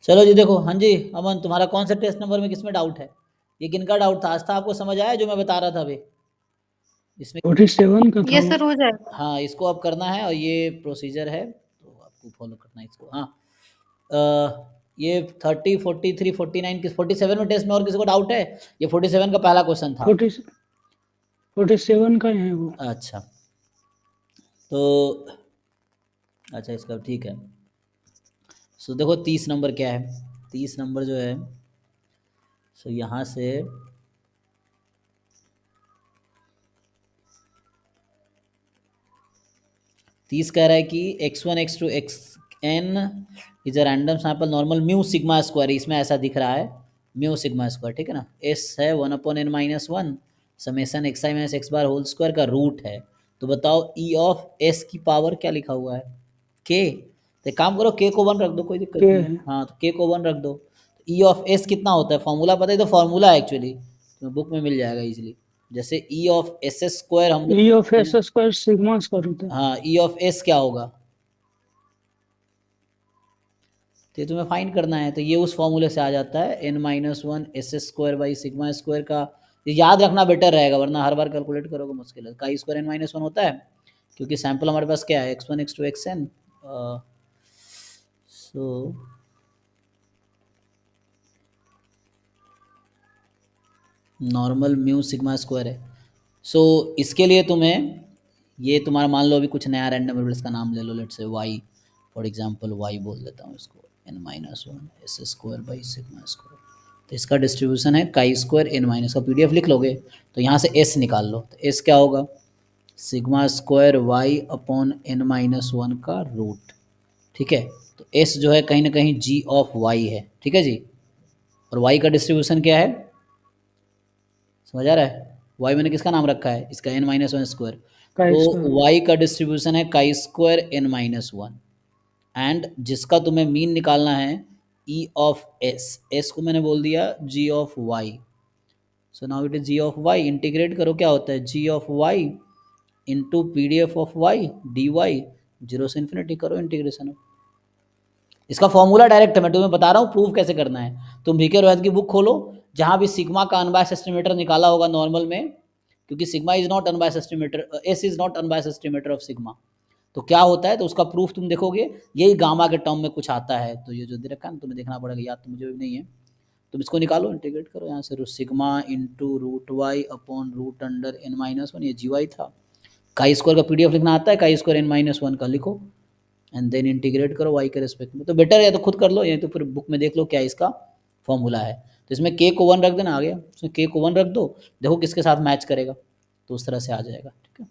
चलो जी देखो, हाँ जी अमन, तुम्हारा कौन सा टेस्ट नंबर में किसमें डाउट है? ये किनका डाउट था? आज था आपको समझ आया जो मैं बता रहा था अभी इसमें? 47 का था ये वो। सर हो जाएगा। हाँ, इसको अब करना है और ये प्रोसीजर है तो आपको फॉलो करना है इसको। हाँ, ये 30, 43, 49 किस 47 में टेस्ट में और किसी को डाउट है? ये 47 का पहला क्वेश्चन था। 47 का है वो। अच्छा, तो अच्छा इसका ठीक है। सो देखो 30 नंबर क्या है। 30 नंबर जो है, सो यहाँ से 30 कह रहा है कि x1 x2 xn is a random sample normal mu sigma square, इसमें ऐसा दिख रहा है म्यू सिग्मा स्क्वायर, ठीक है ना। s है 1/n-1 summation x i minus x bar whole square का रूट है। तो बताओ e ऑफ s की पावर क्या लिखा हुआ है? k। तो एक काम करो, k को 1 रख दो, कोई दिक्कत के नहीं है। है। हाँ, तो k को 1 रख दो। तो e ऑफ s कितना होता है? फॉर्मूला पता है? तो फॉर्मूला है एक्चुअली, तो बुक में मिल जाएगा इजीली। जैसे e ऑफ एस स्क्वायर हम ई ऑफ लोग, एस स्क्वायर सिग्मा स्क्वायर होता है। हाँ e ऑफ s क्या होगा? तो ये तुम्हें फाइंड करना है, तो ये उस फॉर्मूले से आ जाता है n-1 s square by sigma square का। ये याद रखना बेटर रहेगा, वरना हर बार कैलकुलेट करोगे मुश्किल है। का स्क्वायर n-1 होता है क्योंकि सैंपल हमारे पास क्या है x1 x2 xn। So normal mu sigma square है। सो इसके लिए तुम्हें, ये तुम्हारा मान लो अभी कुछ नया रैंडम वेरिएबल्स का नाम ले लो, let's say y, for example y बोल देता हूँ इसको, n-1 s square by sigma square. तो इसका डिस्ट्रीब्यूशन है काई स्क्वायर एन माइनस का, पीडीएफ लिख लोगे तो यहाँ से s निकाल लो। तो s क्या होगा? Sigma square y upon n-1 का रूट, ठीक है। तो s जो है कहीं ना कहीं g ऑफ y है, ठीक है जी। और y का डिस्ट्रीब्यूशन क्या है, समझ आ रहा है? y मैंने किसका नाम रखा है? इसका n-1 स्क्वायर। का तो स्क्वायर। y का डिस्ट्रीब्यूशन है काई स्क्वायर n-1, एंड जिसका तुम्हें मीन निकालना है e ऑफ s को मैंने बोल दिया g of y। So now it is g of y, integrate करो क्या होता है g of y into P D F of y dy, zero से इन्फिनिटी करो इंटीग्रेशन। इसका फॉर्मूला डायरेक्ट है, मैं तुम्हें बता रहा हूँ प्रूफ कैसे करना है। तुम वीके रोहित की बुक खोलो, जहां भी सिग्मा का अनबायस एस्टिमेटर निकाला होगा नॉर्मल में, क्योंकि sigma is not unbiased estimator, S is not unbiased estimator of sigma. तो क्या होता है, तो उसका प्रूफ तुम देखोगे यही गामा के टर्म में कुछ आता है। तो ये जो दे रखा है ना, तुम्हें देखना पड़ेगा, याद तो मुझे भी नहीं है। तुम इसको निकालो, इंटीग्रेट करो यहाँ से, sigma into root Y upon root under n-1, ये जी वाई था। काई स्क्वायर का पीडीएफ लिखना आता है, काई स्क्वायर n-1 का लिखो एंड देन इंटीग्रेट करो y के रिस्पेक्ट में। तो बेटर है तो खुद कर लो, या तो फिर बुक में देख लो क्या इसका फॉर्मूला है। तो इसमें k को 1 रख देना, आ गया। इसमें k को 1 रख दो, देखो किसके साथ मैच करेगा, तो उस तरह से आ जाएगा, ठीक है।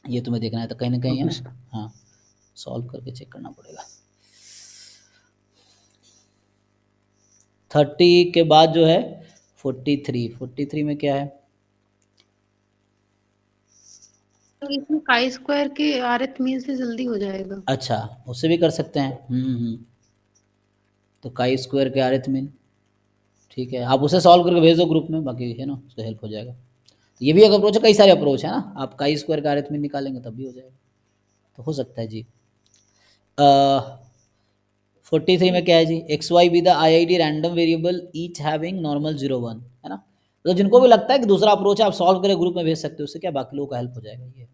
ये तुम्हें देखना है तो कहीं ना कहीं है ओके ना। सर। हाँ, सॉल्व करके चेक करना पड़ेगा। 30 के बाद जो है 43 में क्या है? इसमें काई स्क्वायर के आरएथ मीन से जल्दी हो जाएगा। अच्छा, उससे भी कर सकते हैं। तो काई स्क्वायर के अरिथमेटिक, ठीक है, आप उसे सॉल्व करके भेज दो ग्रुप में, बाकी है ना उससे हेल्प हो जाएगा। तो ये भी एक अप्रोच है, कई सारे अप्रोच है ना, आप काई स्क्वायर का अरिथमेटिक निकालेंगे तब भी हो जाएगा, तो हो सकता है जी। 43 में क्या है जी? X Y be the I I D random variable each having normal 0 1, है ना। तो जिनको भी लगता है कि दूसरा अप्रोच है, आप सॉल्व करके ग्रुप में भेज सकते हो, उससे क्या बाकी लोगों का हेल्प हो जाएगा। ये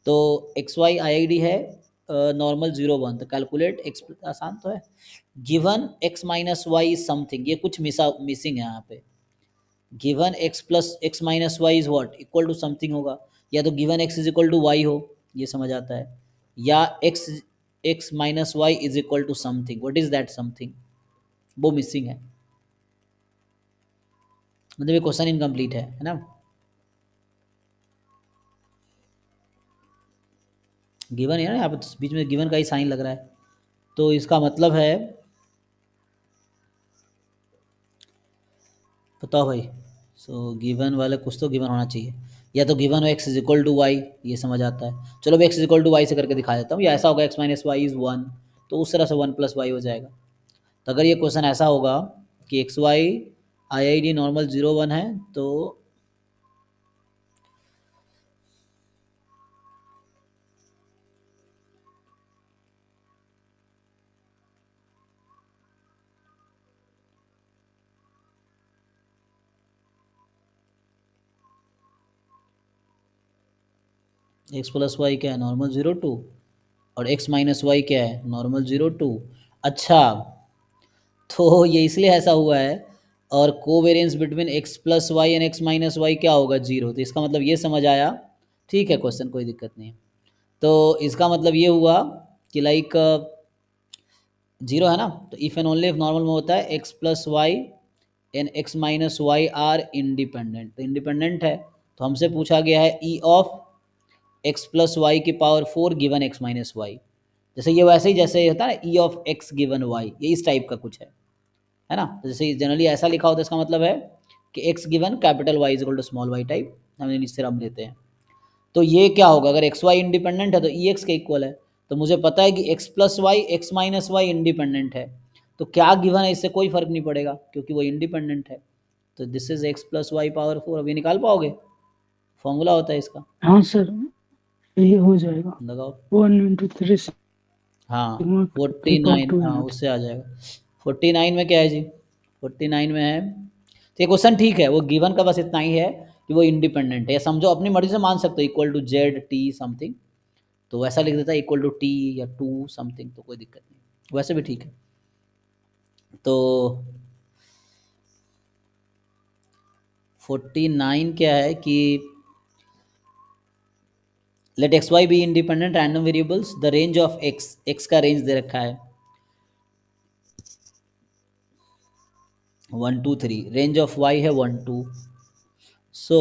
तो X Y I I D है नॉर्मल 0 1, तो कैलकुलेट एक्स, आसान तो है। Given x minus Y something, ये कुछ मिसिंग है यहाँ पे। Given X plus X minus Y is what, equal to something होगा, या तो given X is equal to Y हो, ये समझ आता है, या X X minus Y is equal to something, what is that something, वो मिसिंग है, मतलब ये क्वेश्चन इनकम्प्लीट है ना। गिवन है ना, यहाँ पे बीच में गिवन का ही साइन लग रहा है, तो इसका मतलब है, बताओ भाई। सो गिवन वाले कुछ तो गिवन होना चाहिए, या तो गिवन हो X is equal to Y, ये समझ आता है। चलो मैं X is equal to Y से करके दिखा देता हूँ, या ऐसा होगा एक्स माइनस वाई इज 1, तो उस तरह से 1 प्लस वाई हो जाएगा। तो अगर ये क्वेश्चन ऐसा होगा कि X Y I I D normal 0 1 है, तो एक्स प्लस वाई क्या है, नॉर्मल 0 2, और एक्स माइनस वाई क्या है, नॉर्मल 0 2। अच्छा, तो ये इसलिए ऐसा हुआ है। और covariance between X plus Y and x minus Y क्या होगा, 0। तो इसका मतलब ये समझ आया। ठीक है, क्वेश्चन कोई दिक्कत नहीं है। तो इसका मतलब ये हुआ कि लाइक 0 है ना, तो if and only if normal में होता है x plus Y and x minus y are independent. तो इंडिपेंडेंट है, तो हमसे पूछा गया है E of x plus y की power 4 given x minus y. जैसे ये वैसे ही जैसे होता है ना E of x given y, ये इस टाइप का कुछ है ना। तो जैसे जनरली ऐसा लिखा होता है, इसका मतलब है कि X given capital Y is equal to small Y type, हम इससे हम लेते हैं। तो ये क्या होगा, अगर एक्स वाई इंडिपेंडेंट है तो ई एक्स के इक्वल है। तो मुझे पता है कि X plus Y X minus Y independent है, तो क्या गिवन है इससे कोई फर्क नहीं पड़ेगा क्योंकि वो इंडिपेंडेंट है। तो this is X plus Y power 4। अभी निकाल पाओगे, फॉर्मूला होता है इसका, हाँ सर, ये हो जाएगा। लगाओ। 1 × 3 हाँ सिग्मा थ्री पावर 49, टू हाँ एम। उससे आ जाएगा। 49 में क्या है जी, 49 में है, तो ये क्वेश्चन ठीक है, वो गिवन का बस इतना ही है कि वो इंडिपेंडेंट है। या समझो अपनी मर्जी से मान सकते हो, equal to Z T something, तो वैसा लिख देता है इक्वल टू टी या टू समथिंग, तो कोई दिक्कत नहीं, वैसे भी ठीक है। तो 49 क्या है कि let X Y be independent random variables, the range of X, X का रेंज दे रखा है 1 2 3, रेंज ऑफ वाई है 1 2। So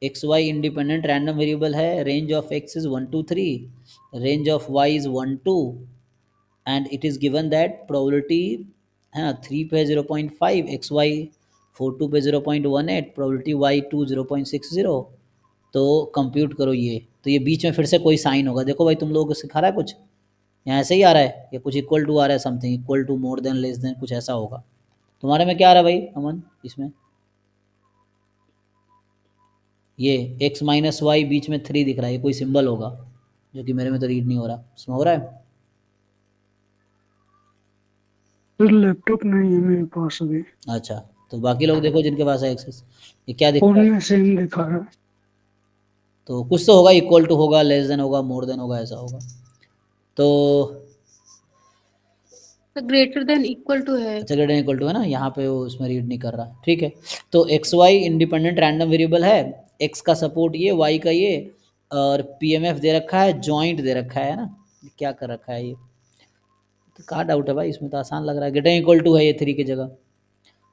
x Y independent random variable है, range of x is 1 2 3, range of y is 1 2, and it is given that probability है ना 3 पे 0.5, x Y 4 2 पे 0.18, प्रोबेबिलिटी वाई 2 0.60। तो कंप्यूट करो ये, तो ये बीच में फिर से कोई साइन होगा, देखो भाई तुम लोगों को सिखा रहा है कुछ, यहाँ ऐसे ही आ रहा है या कुछ इक्वल टू आ रहा है, something equal to more than less than, कुछ ऐसा होगा। तुम्हारे में क्या आ रहा है भाई अमन इसमें, ये x माइनस वाई बीच में 3 दिख रहा है, ये कोई सिंबल होगा जो कि मेरे में तो रीड नहीं हो रहा, इसमें हो रहा है। सर लैपटॉप नहीं है मेरे पास अभी। अच्छा, तो बाकी लोग देखो जिनके पास है एक्सेस, ये क्या दिख फोन रहा है, में सेम दिखा रहा है। तो कुछ तो होगा, इक्वल टू होगा, लेस देन होगा, मोर देन होगा, ऐसा होगा। तो ग्रेटर देन इक्वल टू है। अच्छा, ग्रेटर इक्वल टू है ना, यहाँ पे वो उसमें रीड नहीं कर रहा, ठीक है। तो X Y independent random variable है, एक्स का सपोर्ट ये, वाई का ये, और पीएमएफ दे रखा है, जॉइंट दे रखा है ना, क्या कर रखा है ये, तो कहाँ डाउट है भाई, इसमें तो आसान लग रहा है, ग्रेटर इक्वल टू है ये 3 की जगह,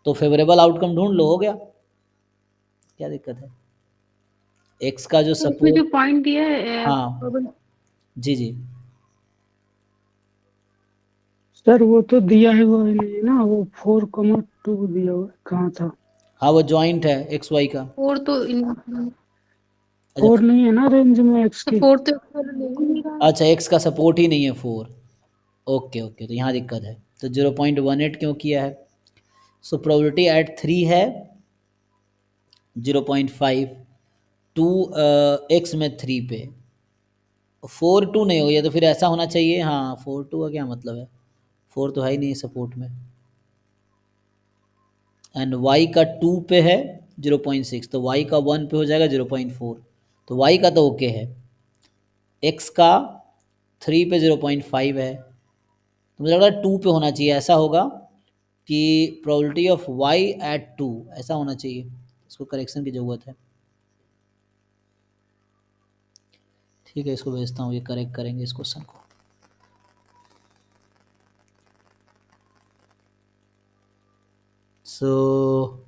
तो फेवरेबल आउटकम ढूंढ लो, हो गया, क्या दिक्कत है। एक्स का जो तो इसमें जो सपोर्ट, पॉइंट दिया है हाँ जी जी, सर वो तो दिया है, वो नहीं ना, वो 4, 2 दिया हुआ है। कहाँ था? हाँ वो जॉइंट है एक्स वाई का। फोर तो अच्छा, 4 नहीं है ना रेंज में एक्स तो की। फोर तो इक्वल ले ही नहीं रहा है। अच्छा एक्स का सपोर्ट ही नहीं है 4, ओके ओके, तो यहाँ दिक्कत है, तो 0.18 क्यों किया है। सो प्रोबेबिलिटी एट 3 है 0.5, 2 एक्स में 3 पे, 4 2 नहीं हो गया, तो फिर ऐसा होना चाहिए, हाँ 4 2 का क्या मतलब है, 4 तो है ही नहीं सपोर्ट में, एंड y का 2 पे है 0.6, तो y का 1 पे हो जाएगा 0.4, तो y का तो ओके है, x का 3 पे 0.5 है, तो मुझे लग रहा है 2 पे होना चाहिए, ऐसा होगा कि प्रोबेबिलिटी ऑफ y एट 2, ऐसा होना चाहिए, इसको करेक्शन की ज़रूरत है। ठीक है, इसको भेजता हूँ, ये करेक्ट करेंगे इस क्वेश्चन को। सो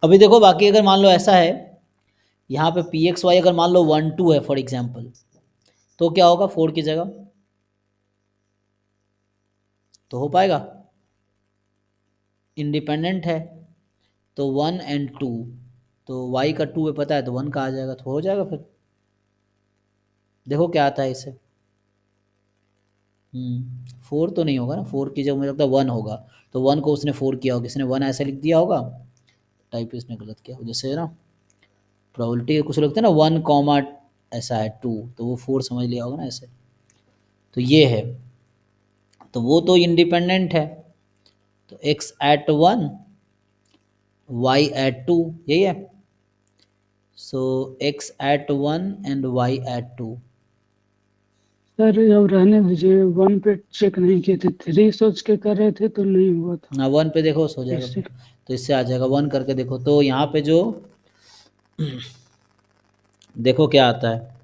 अभी देखो बाकी अगर मान लो ऐसा है, यहाँ पे पी एक्स वाई अगर मान लो 1 2 है फॉर एग्जाम्पल, तो क्या होगा 4 की जगह, तो हो पाएगा, इंडिपेंडेंट है तो 1 and 2, तो y का 2 है पता है तो 1 का आ जाएगा, तो हो जाएगा फिर। देखो क्या आता है इससे। 4 तो नहीं होगा ना, 4 की जगह मुझे लगता है 1 होगा, तो 1 को उसने 4 किया होगा, किसने 1 ऐसे लिख दिया होगा, टाइप इसने गलत किया होगा, जैसे ना प्रोबेबिलिटी कुछ लगता है ना 1 ऐसा है 2, तो वो 4 समझ लिया होगा ना ऐसे, तो ये है, तो वो तो इंडिपेंडेंट है, तो x@1 y@2 यही है, सो x@1 and y@2। सर अब रहने दीजिए, 1 पे चेक नहीं किए थे, 3 सोच के कर रहे थे तो नहीं हुआ था। हाँ 1 पे देखो हो जाएगा इससे फिर, तो इससे आ जाएगा 1 करके देखो, तो यहाँ पे जो देखो क्या आता है,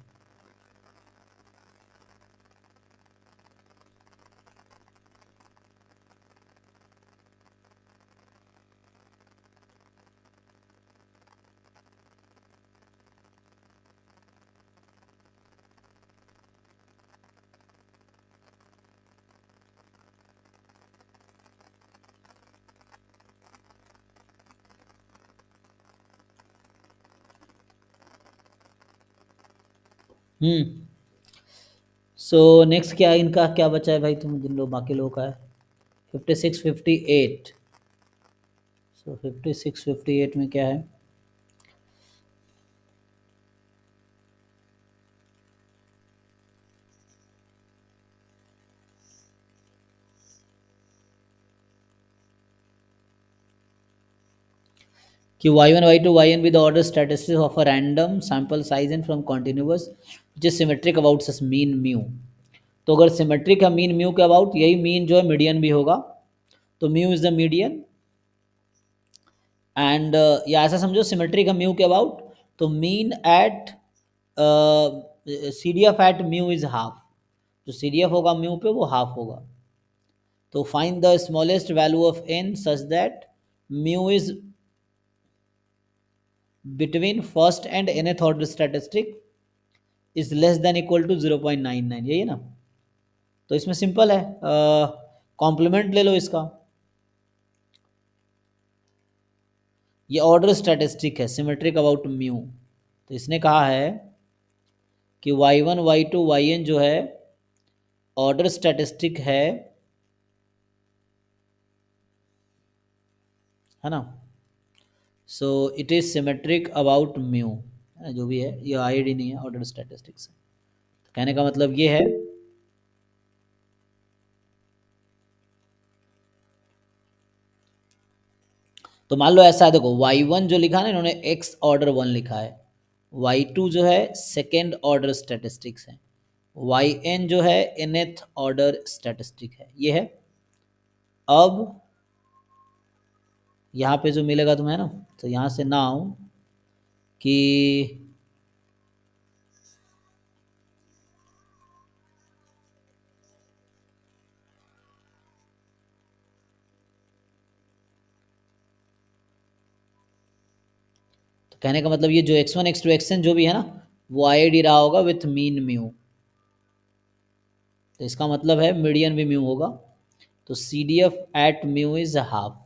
सो नेक्स्ट क्या इनका क्या बचा है भाई, तुम जिन लोग बाकी लोगों का है 56 58, सो 56 58 में क्या है, कि y1 y2 yn with the order statistics of a random sample size and from continuous which is symmetric about its mean mu। तो अगर सिमेट्रिक है मीन म्यू के अबाउट, यही मीन जो है मीडियन भी होगा, तो mu is the median, and या ऐसा समझो सिमेट्रिक है म्यू के अबाउट, तो mean at C D F at mu is half, जो सी डी एफ होगा म्यू पे वो हाफ होगा, तो find the smallest value of N such that mu is between first and nth order statistic is less than equal to 0.99, यही है ना। तो इसमें सिंपल है, कॉम्प्लीमेंट ले लो इसका, ये ऑर्डर स्टैटिस्टिक है सिमेट्रिक अबाउट म्यू, तो इसने कहा है कि y1 y2 yn जो है ऑर्डर स्टैटिस्टिक है ना, so it is symmetric about mu, जो भी है ये आईडी नहीं है ऑर्डर स्टैटिस्टिक्स, तो कहने का मतलब ये है, तो मान लो ऐसा है देखो y1 जो लिखा है ना इन्होंने x ऑर्डर 1 लिखा है, y2 जो है सेकेंड ऑर्डर स्टैटिस्टिक्स है, yn जो है nth ऑर्डर स्टैटिस्टिक है, ये है। अब यहाँ पे जो मिलेगा तुम्हें ना, तो यहाँ से नाउ कि तो कहने का मतलब ये जो x1 x2 xn जो भी है ना वो आईडी रहा होगा विथ मीन म्यू, तो इसका मतलब है मीडियन भी म्यू होगा, तो C D F at mu is half.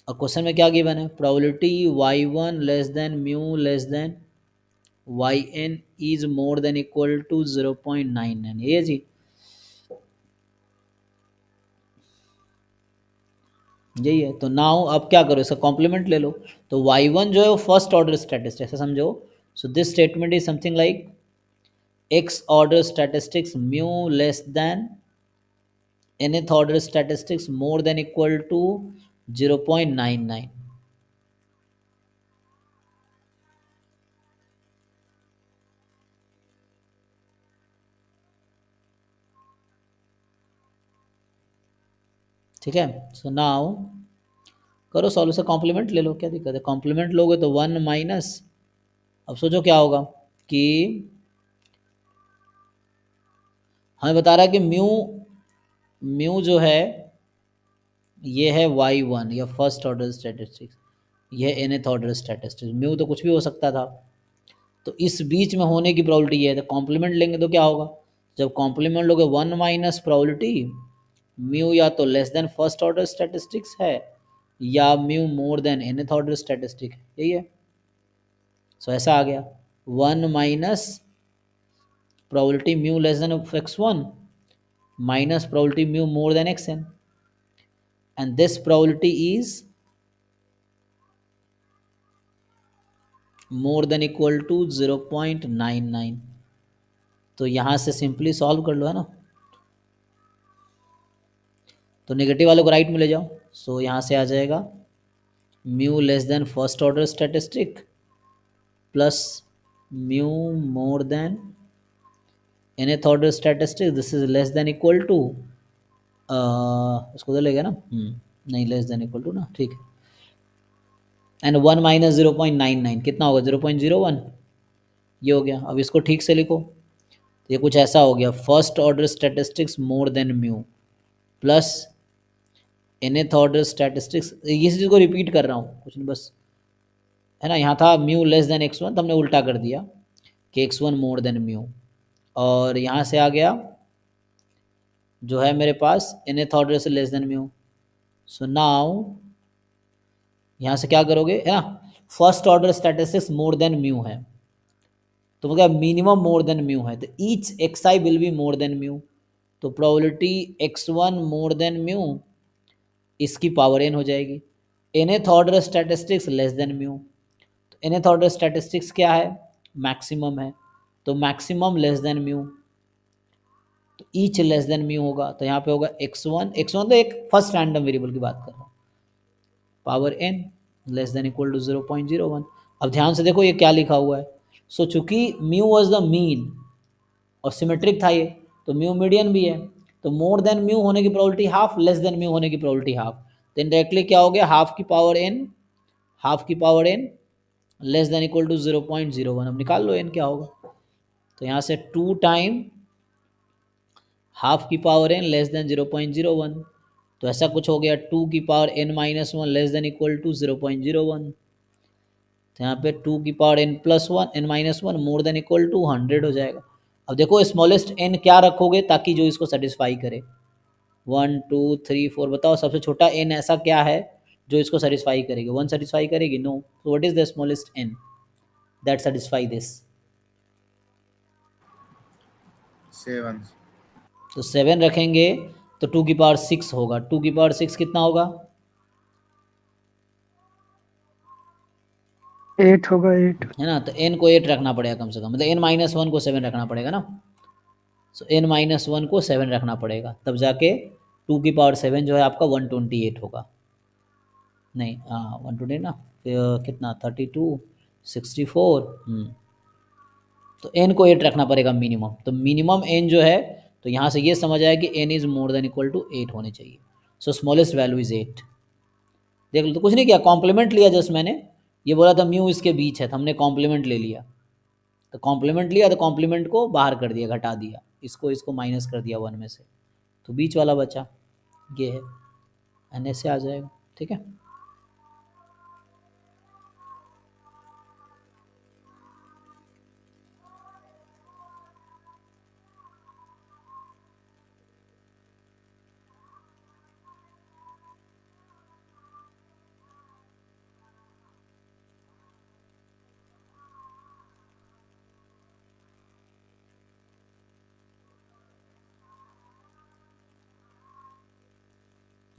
और क्वेश्चन में क्या गिवन है, probability y1 less than mu less than yn is more than equal to 0.99, ये है जी, यही है। तो नाउ अब क्या करो इसका कॉम्प्लीमेंट ले लो, तो y1 जो है वो फर्स्ट ऑर्डर स्टैटिस्टिक्स ऐसा समझो, so this statement is something like x order statistics mu less than nth order statistics more than equal to 0.99, ठीक है। सो नाउ करो सॉल्व से कॉम्प्लीमेंट ले लो, क्या दिक्कत है, कॉम्प्लीमेंट लोगे तो 1 माइनस, अब सोचो क्या होगा कि हमें बता रहा है कि म्यू म्यू जो है ये है y1 या फर्स्ट ऑर्डर स्टैटिस्टिक्स, यह nth ऑर्डर स्टैटिस्टिक्स, म्यू तो कुछ भी हो सकता था, तो इस बीच में होने की प्रोबेबिलिटी ये है। तो कॉम्प्लीमेंट लेंगे तो क्या होगा, जब कॉम्प्लीमेंट लोगे 1 माइनस प्रोबेबिलिटी म्यू या तो less than first order statistics है या mu more than nth order statistic है, यही है। सो ऐसा आ गया 1 minus probability mu less then x1 minus probability mu more than xn, and this probability is more than equal to 0.99। तो यहां से सिंपली सॉल्व कर लो, है ना। तो नेगेटिव वाले को राइट में ले जाओ। सो यहां से आ जाएगा mu less than first order statistic plus mu more than nth order statistic, this is less than equal to, इसको तो लेगा ना, नहीं लेस देन इक्वल टू ना, ठीक है। एंड 1 माइनस 0.99 कितना होगा, 0.01, ये हो गया। अब इसको ठीक से लिखो, तो ये कुछ ऐसा हो गया, first order statistics more than mu plus nth order statistics, इस चीज़ को रिपीट कर रहा हूँ, कुछ नहीं बस, है ना। यहाँ था म्यू लेस देन x1, तो हमने उल्टा कर दिया कि x1 मोर देन म्यू, और यहाँ से आ गया जो है मेरे पास nth ऑर्डर से less than mu. So now यहाँ से क्या करोगे, है ना, first order statistics more than mu है, तो मतलब मिनिमम मोर देन म्यू है, तो each xi will be more than mu, तो probability x1 more than mu इसकी पावर n हो जाएगी। nth order statistics less than mu, तो nth ऑर्डर स्टैटिस्टिक्स क्या है, मैक्सिमम है, तो मैक्सिमम लेस देन म्यू, तो ईच लेस देन म्यू होगा, तो यहाँ पे होगा x1 तो एक फर्स्ट रैंडम वेरिएबल की बात कर रहा हूँ, power n less than equal to 0.01। अब ध्यान से देखो ये क्या लिखा हुआ है। सो चूंकि म्यू वॉज द मीन और सिमेट्रिक था ये, तो म्यू मीडियन भी है, तो मोर देन म्यू होने की probability half, less than mu होने की प्रोबेबिलिटी हाफ, तो डायरेक्टली क्या हो गया, हाफ की power n less than equal to 0.01। अब निकाल लो n क्या होगा, तो यहाँ से 2 टाइम हाफ की पावर n लेस देन 0.01, तो ऐसा कुछ हो गया 2 की power n minus 1 less than equal to 0.01, तो यहाँ पे 2 की power n plus 1 n minus 1 more than equal to 100 हो जाएगा। अब देखो स्मॉलेस्ट n क्या रखोगे ताकि जो इसको सेटिस्फाई करे, 1 2 3 4, बताओ सबसे छोटा n ऐसा क्या है जो इसको सेटिस्फाई करेगी, 1 सेटिस्फाई करेगी, नो, तो what is the smallest n that satisfy this, 7। तो 7 रखेंगे तो 2 की पावर 6 होगा, 2 की पावर 6 कितना होगा, 8 होगा, 8। है ना, तो n को 8 रखना पड़ेगा कम से कम, मतलब n माइनस 1 को 7 रखना पड़ेगा ना, सो n माइनस 1 को 7 रखना पड़ेगा, तब जाके 2 की पावर 7 जो है आपका 128 होगा, नहीं हाँ 128 ना, फिर कितना 32 64, तो n को 8 रखना पड़ेगा मिनिमम, तो मिनिमम n जो है, तो यहाँ से ये समझ आया कि n is more than equal to 8 होने चाहिए, सो स्मॉलेस्ट वैल्यू इज 8। देख लो, तो कुछ नहीं किया, कॉम्प्लीमेंट लिया, जस्ट मैंने ये बोला था म्यू इसके बीच है, तो हमने कॉम्प्लीमेंट ले लिया, तो कॉम्प्लीमेंट लिया तो कॉम्प्लीमेंट को बाहर कर दिया, घटा दिया, इसको माइनस कर दिया 1 में से, तो बीच वाला बचा, ये है, एन ऐसे आ जाएगा, ठीक है।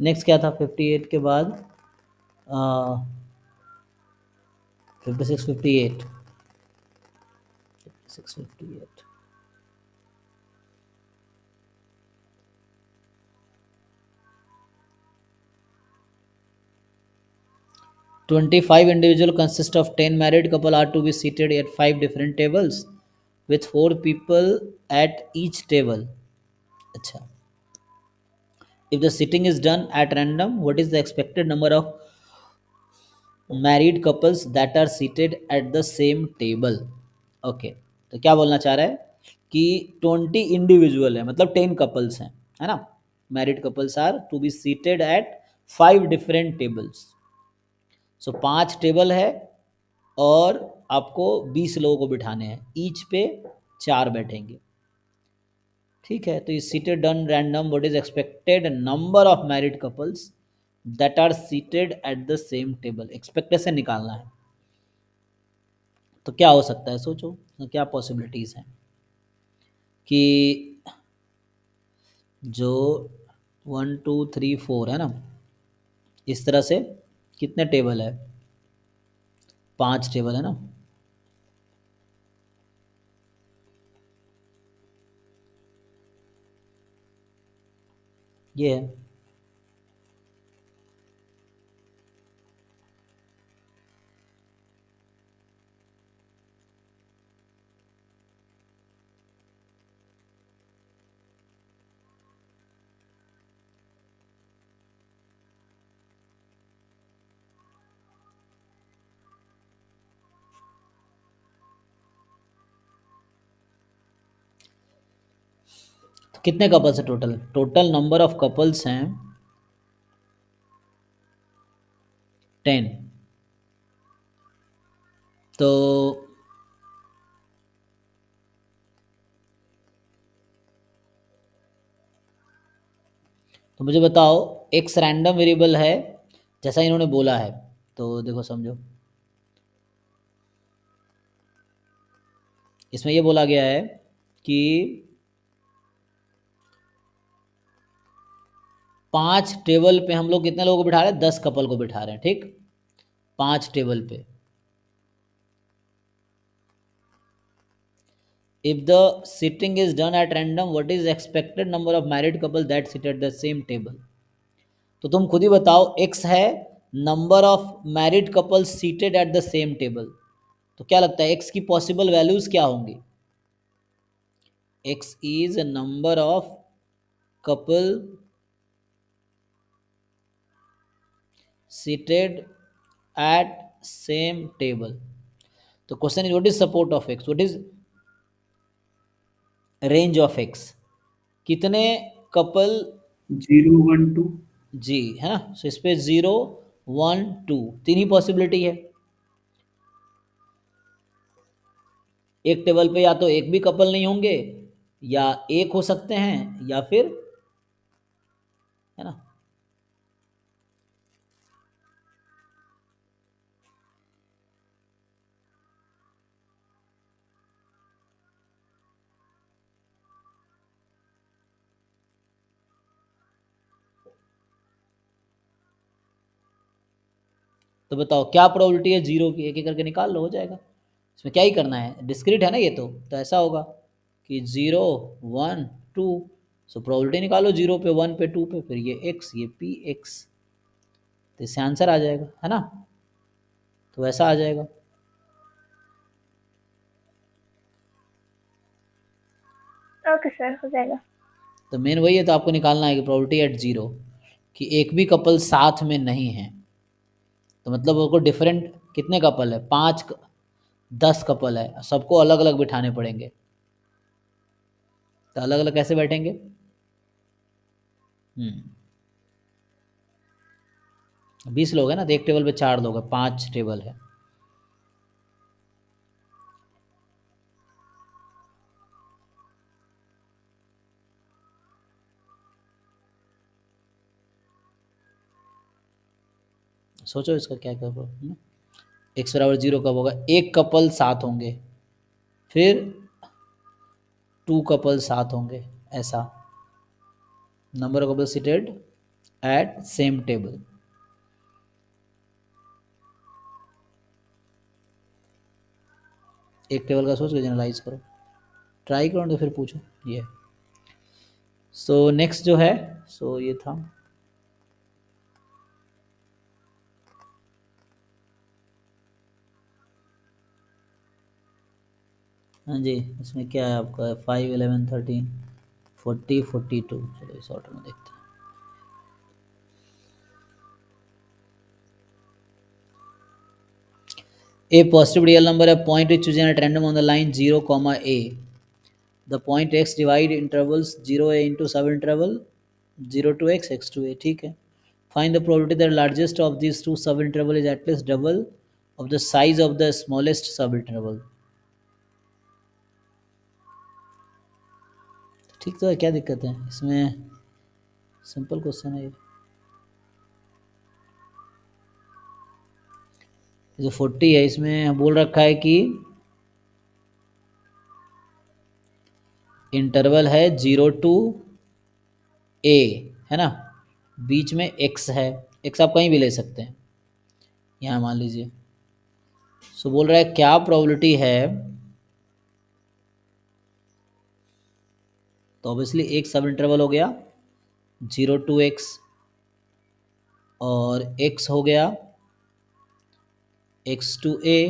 नेक्स्ट क्या था 58 के बाद, 56 58 56 58, "25 individual consist of 10 married couple are to be seated at 5 different tables with 4 people at each table." अच्छा, if the sitting is done at random, what is the expected number of married couples that are seated at the same table? Okay, तो क्या बोलना चाह रहा है कि 20 individual है, मतलब 10 कपल्स हैं, है ना, married couples are to be seated at 5 different tables, so 5 table है और आपको 20 लोगों को बिठाने हैं, ईच पे 4 बैठेंगे। ठीक है, तो ये seated done random what is expected number of married couples that are seated at the same table. Expectation निकालना है, तो क्या हो सकता है सोचो, तो क्या पॉसिबिलिटीज़ हैं कि जो 1 2 3 4 है ना, इस तरह से कितने टेबल है, 5 टेबल है ना। ये है, तो कितने कपल्स है total, total number of couples हैं 10। तो मुझे बताओ, एक्स रैंडम वेरिएबल है जैसा इन्होंने बोला है, तो देखो समझो, इसमें ये बोला गया है कि 5 टेबल पे हम लोग कितने लोगों को बिठा रहे हैं, 10 कपल को बिठा रहे हैं। ठीक, 5 टेबल पे। If the sitting is done at random, what is expected number of married couple that sit at the same table? तो तुम खुद ही बताओ, x है number of married couple seated at the same table, तो क्या लगता है x की पॉसिबल वैल्यूज क्या होंगी? x is number of couple seated at same table. तो question is what is support of x, what is range of x, कितने couple 0 1 2 जी है ना। सो इस पे 0 1 2 तीन ही पॉसिबिलिटी है। एक टेबल पे या तो एक भी कपल नहीं होंगे, या एक हो सकते हैं, या फिर, है ना। तो बताओ क्या प्रोबेबिलिटी है जीरो की, एक एक करके निकाल लो, हो जाएगा। इसमें क्या ही करना है, डिस्क्रीट है ना ये, तो ऐसा होगा कि 0 1 2, सो प्रोबेबिलिटी निकालो 0 पे 1 पे 2 पे, फिर ये x ये p x, तो इससे आंसर आ जाएगा, है ना। तो ऐसा आ जाएगा। ओके सर, हो जाएगा। तो मेन वही है, तो आपको निकालना है कि प्रोबेबिलिटी एट 0 कि एक भी कपल साथ में नहीं है, तो मतलब उनको डिफरेंट कितने कपल है, 5 10 कपल है, सबको अलग अलग बिठाने पड़ेंगे। तो अलग अलग कैसे बैठेंगे, 20 लोग हैं ना, तो एक टेबल पे 4 लोग हैं, 5 टेबल है। सोचो इसका क्या क्या होगा। x बराबर 0 कब होगा, एक कपल साथ होंगे, फिर 2 कपल साथ होंगे, ऐसा number of couple seated at same table. एक टेबल का सोच के जनरलाइज करो, ट्राई करो तो फिर पूछो ये। सो नेक्स्ट जो है, सो ये था, हाँ जी, इसमें क्या है आपका 5 11 13 40 42। चलो इस ऑर्डर में देखते हैं। A positive real number, a point is chosen at random on the line 0, a. The point x divide intervals 0a into sub interval 0 to x, x to a। ठीक है, Find the probability that largest of these two subinterval is at least double of the size of the smallest subinterval. ठीक तो है, क्या दिक्कत है इसमें? Simple question है ये। जो 40 है इसमें बोल रखा है कि इंटरवल है 0 टू ए, है ना, बीच में x है, x आप कहीं भी ले सकते हैं, यहाँ मान लीजिए। सो बोल रहा है क्या प्रोबेबिलिटी है, तो ऑब्वियसली एक सब इंटरवल हो गया 0 टू x, और x हो गया x टू a,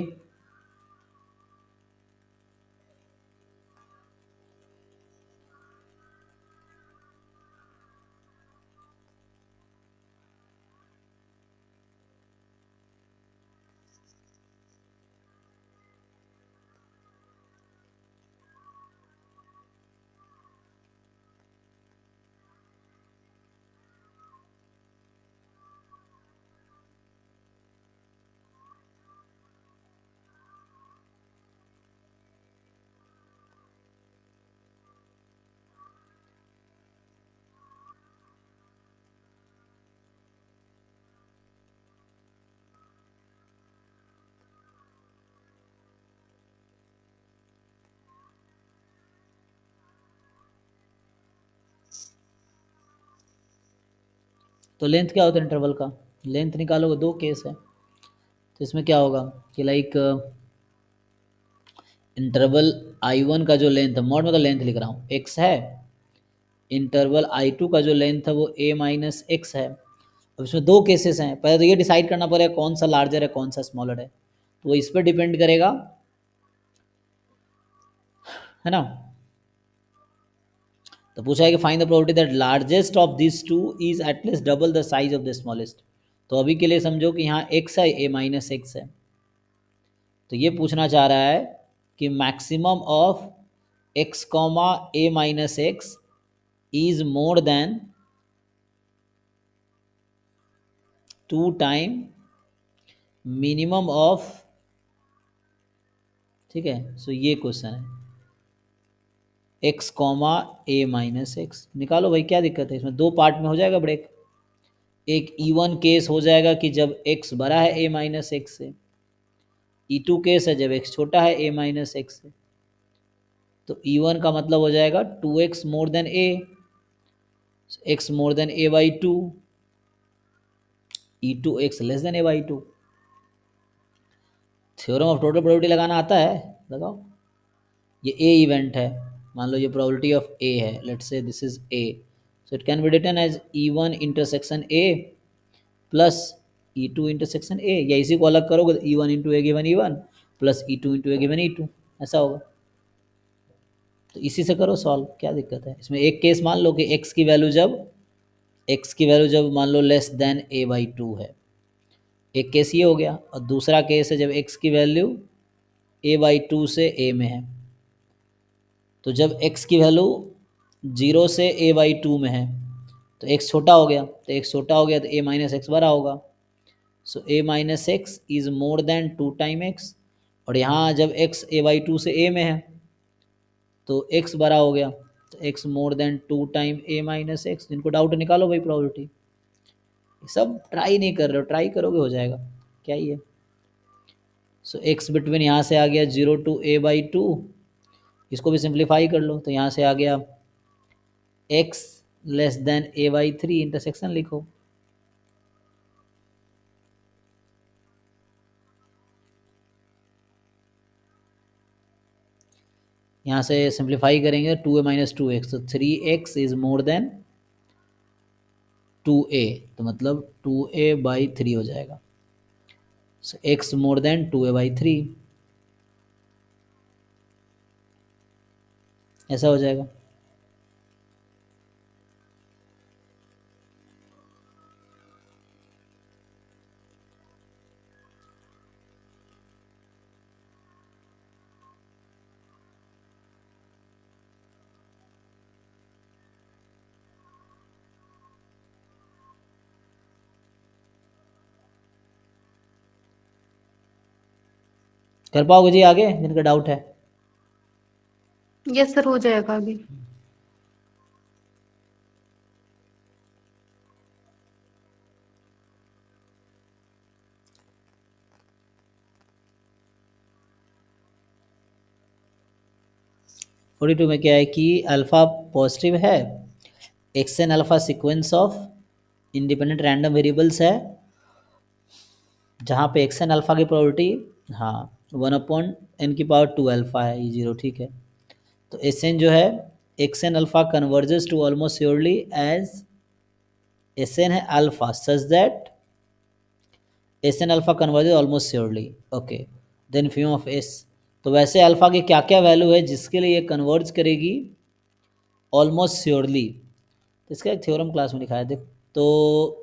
तो लेंथ क्या होता है इंटरवल का, लेंथ निकालोगे, दो केस है। तो इसमें क्या होगा कि लाइक इंटरवल I1 का जो लेंथ है, मॉड में तो लेंथ लिख रहा हूँ, x है, इंटरवल I2 का जो लेंथ है वो a माइनस एक्स है। अब इसमें दो केसेस हैं, पहले तो ये डिसाइड करना पड़ेगा कौन सा लार्जर है कौन सा स्मॉलर है, तो वो इस पर डिपेंड करेगा, है ना। तो पूछा है कि find the probability that largest of this two is at least double the size of the smallest. तो अभी के लिए समझो कि यहाँ x है, a माइनस एक्स है, तो ये पूछना चाह रहा है कि maximum of x comma a minus x is more then 2 time minimum of, ठीक है। सो ये क्वेश्चन है x comma a minus x, निकालो भाई, क्या दिक्कत है इसमें, दो पार्ट में हो जाएगा ब्रेक। एक E1 केस हो जाएगा कि जब x बड़ा है a माइनस एक्स से, E2 केस है जब x छोटा है a माइनस एक्स से। तो E1 का मतलब हो जाएगा 2x more than a, x more than a by 2, E2 x less then a by 2। Theorem of total probability लगाना आता है, लगाओ। ये a इवेंट है, मान लो ये प्रोबेबिलिटी ऑफ a है, let's say this is a, so it can be written as E1 intersection a plus E2 intersection a, या इसी को अलग करोगे तो E1 into a given E1 plus E2 into a given E2, ऐसा होगा। तो इसी से करो सॉल्व, क्या दिक्कत है इसमें। एक केस मान लो कि x की वैल्यू जब मान लो लेस देन a बाई 2 है, एक केस ये हो गया, और दूसरा केस है जब x की वैल्यू a बाई 2 से a में है। तो जब x की वैल्यू 0 से a बाई 2 में है तो x छोटा हो गया, तो a माइनस एक्स बड़ा होगा। सो a minus x is more then 2 time x, और यहाँ जब x a बाई 2 से a में है तो x बड़ा हो गया, तो x more than 2 time a minus x. जिनको डाउट निकालो भाई प्रोबेबिलिटी, सब ट्राई नहीं कर रहे हो, ट्राई करोगे हो जाएगा, क्या ही है। सो x बिटवीन यहाँ से आ गया 0 टू a बाई 2, इसको भी सिंप्लीफाई कर लो, तो यहाँ से आ गया x less then a by 3, intersection लिखो। यहाँ से सिंप्लीफाई करेंगे 2a माइनस 2x, तो 3x is more then 2a, तो मतलब 2a बाई 3 हो जाएगा। सो x more than 2a by 3, ऐसा हो जाएगा। कर पाओगे जी आगे, जिनका डाउट है? यस सर, हो जाएगा अभी। फोर्टी टू में क्या है कि अल्फा पॉजिटिव है, x N alpha sequence of independent random variables है, जहाँ पे एक्स एन अल्फा की प्रोबेबिलिटी हाँ 1/n⁴ अल्फा है, ये 0 ठीक है। तो एस एन जो है x N alpha converges to almost surely as s n है alpha such that s n alpha converges almost surely, okay then fume of s. तो वैसे अल्फा की क्या क्या वैल्यू है जिसके लिए ये कन्वर्ज करेगी ऑलमोस्ट श्योरली? तो इसका एक थ्योरम क्लास में लिखा है, देख। तो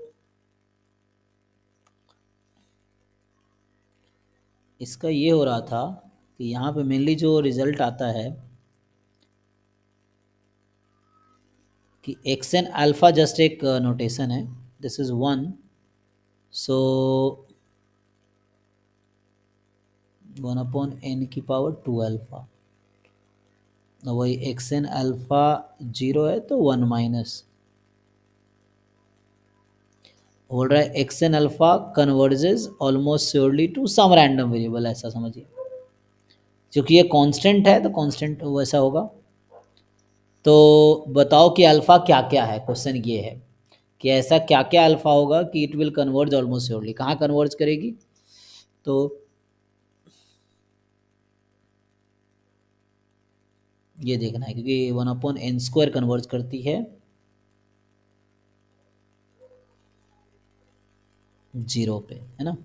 इसका ये हो रहा था कि यहाँ पे मेनली जो रिजल्ट आता है कि एक्स एन अल्फा जस्ट एक नोटेशन है, this is 1, so 1/n⁴ alpha, वही एक्स एन अल्फा 0 है तो 1 माइनस बोल रहा है x N alpha converges almost surely to some random variable, ऐसा समझिए। क्योंकि ये कांस्टेंट है तो कांस्टेंट वैसा होगा। तो बताओ कि अल्फा क्या क्या है, क्वेश्चन ये है कि ऐसा क्या क्या अल्फा होगा कि it will converge almost surely, कहाँ कन्वर्ज करेगी? तो ये देखना है क्योंकि 1/n² कन्वर्ज करती है 0 पे, है ना।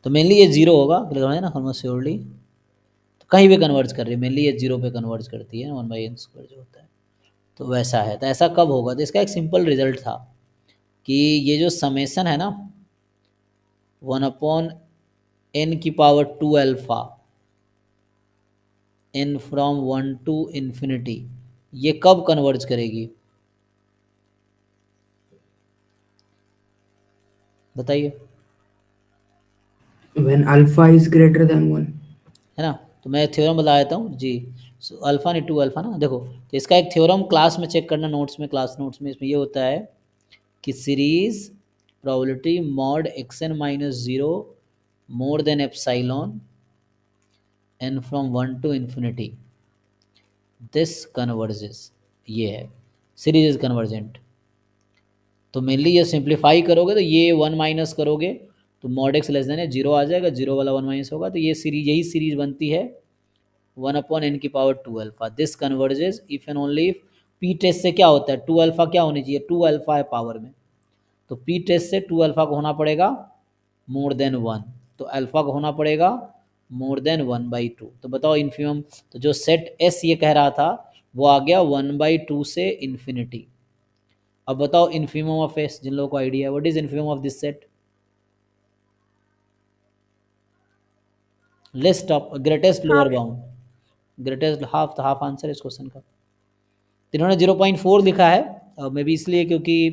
तो मेनली ये 0 होगा, है ना, ऑलमोस्ट श्योरली। तो कहीं भी कन्वर्ज कर रही है, मेनली ये 0 पे कन्वर्ज करती है 1/n² जो होता है। तो वैसा है, तो ऐसा कब होगा? तो इसका एक सिंपल रिजल्ट था कि ये जो समेसन है ना 1/n⁴ alpha n from 1 to infinity, ये कब कन्वर्ज करेगी बताइए, when alpha is greater than 1. है ना। तो मैं थ्योरम बता देता हूँ जी। अल्फा नहीं 2 अल्फा ना, देखो तो इसका एक थ्योरम क्लास में चेक करना, नोट्स में, क्लास नोट्स में। इसमें ये होता है कि series probability mod xn-0 more than epsilon n from 1 to infinity, this converges, ये है सीरीज इज कन्वर्जेंट। तो मेनली ये सिंप्लीफाई करोगे तो ये 1 माइनस करोगे तो मॉड एक्स लेस देन 0 आ जाएगा, 0 वाला 1 माइनस होगा, तो ये सीरीज, यही सीरीज बनती है 1/n⁴ alpha, this converges if and only if P test से क्या होता है, 2 अल्फा क्या होनी चाहिए, 2 अल्फा है पावर में, तो पी टेस्ट से 2 अल्फा को होना पड़ेगा मोर देन 1, तो अल्फा को होना पड़ेगा मोर देन 1/2। तो बताओ इन्फिमम, तो जो सेट एस ये कह रहा था वो आ गया 1/2 से इन्फिनिटी। अब बताओ इन्फिमम ऑफ एस, जिन लोगों को आइडिया है, what is infimum of this set? List of greatest lower half. Bound, greatest half, तो हाफ आंसर इस क्वेश्चन का। तो इन्होंने 0.4 लिखा है मे बी इसलिए क्योंकि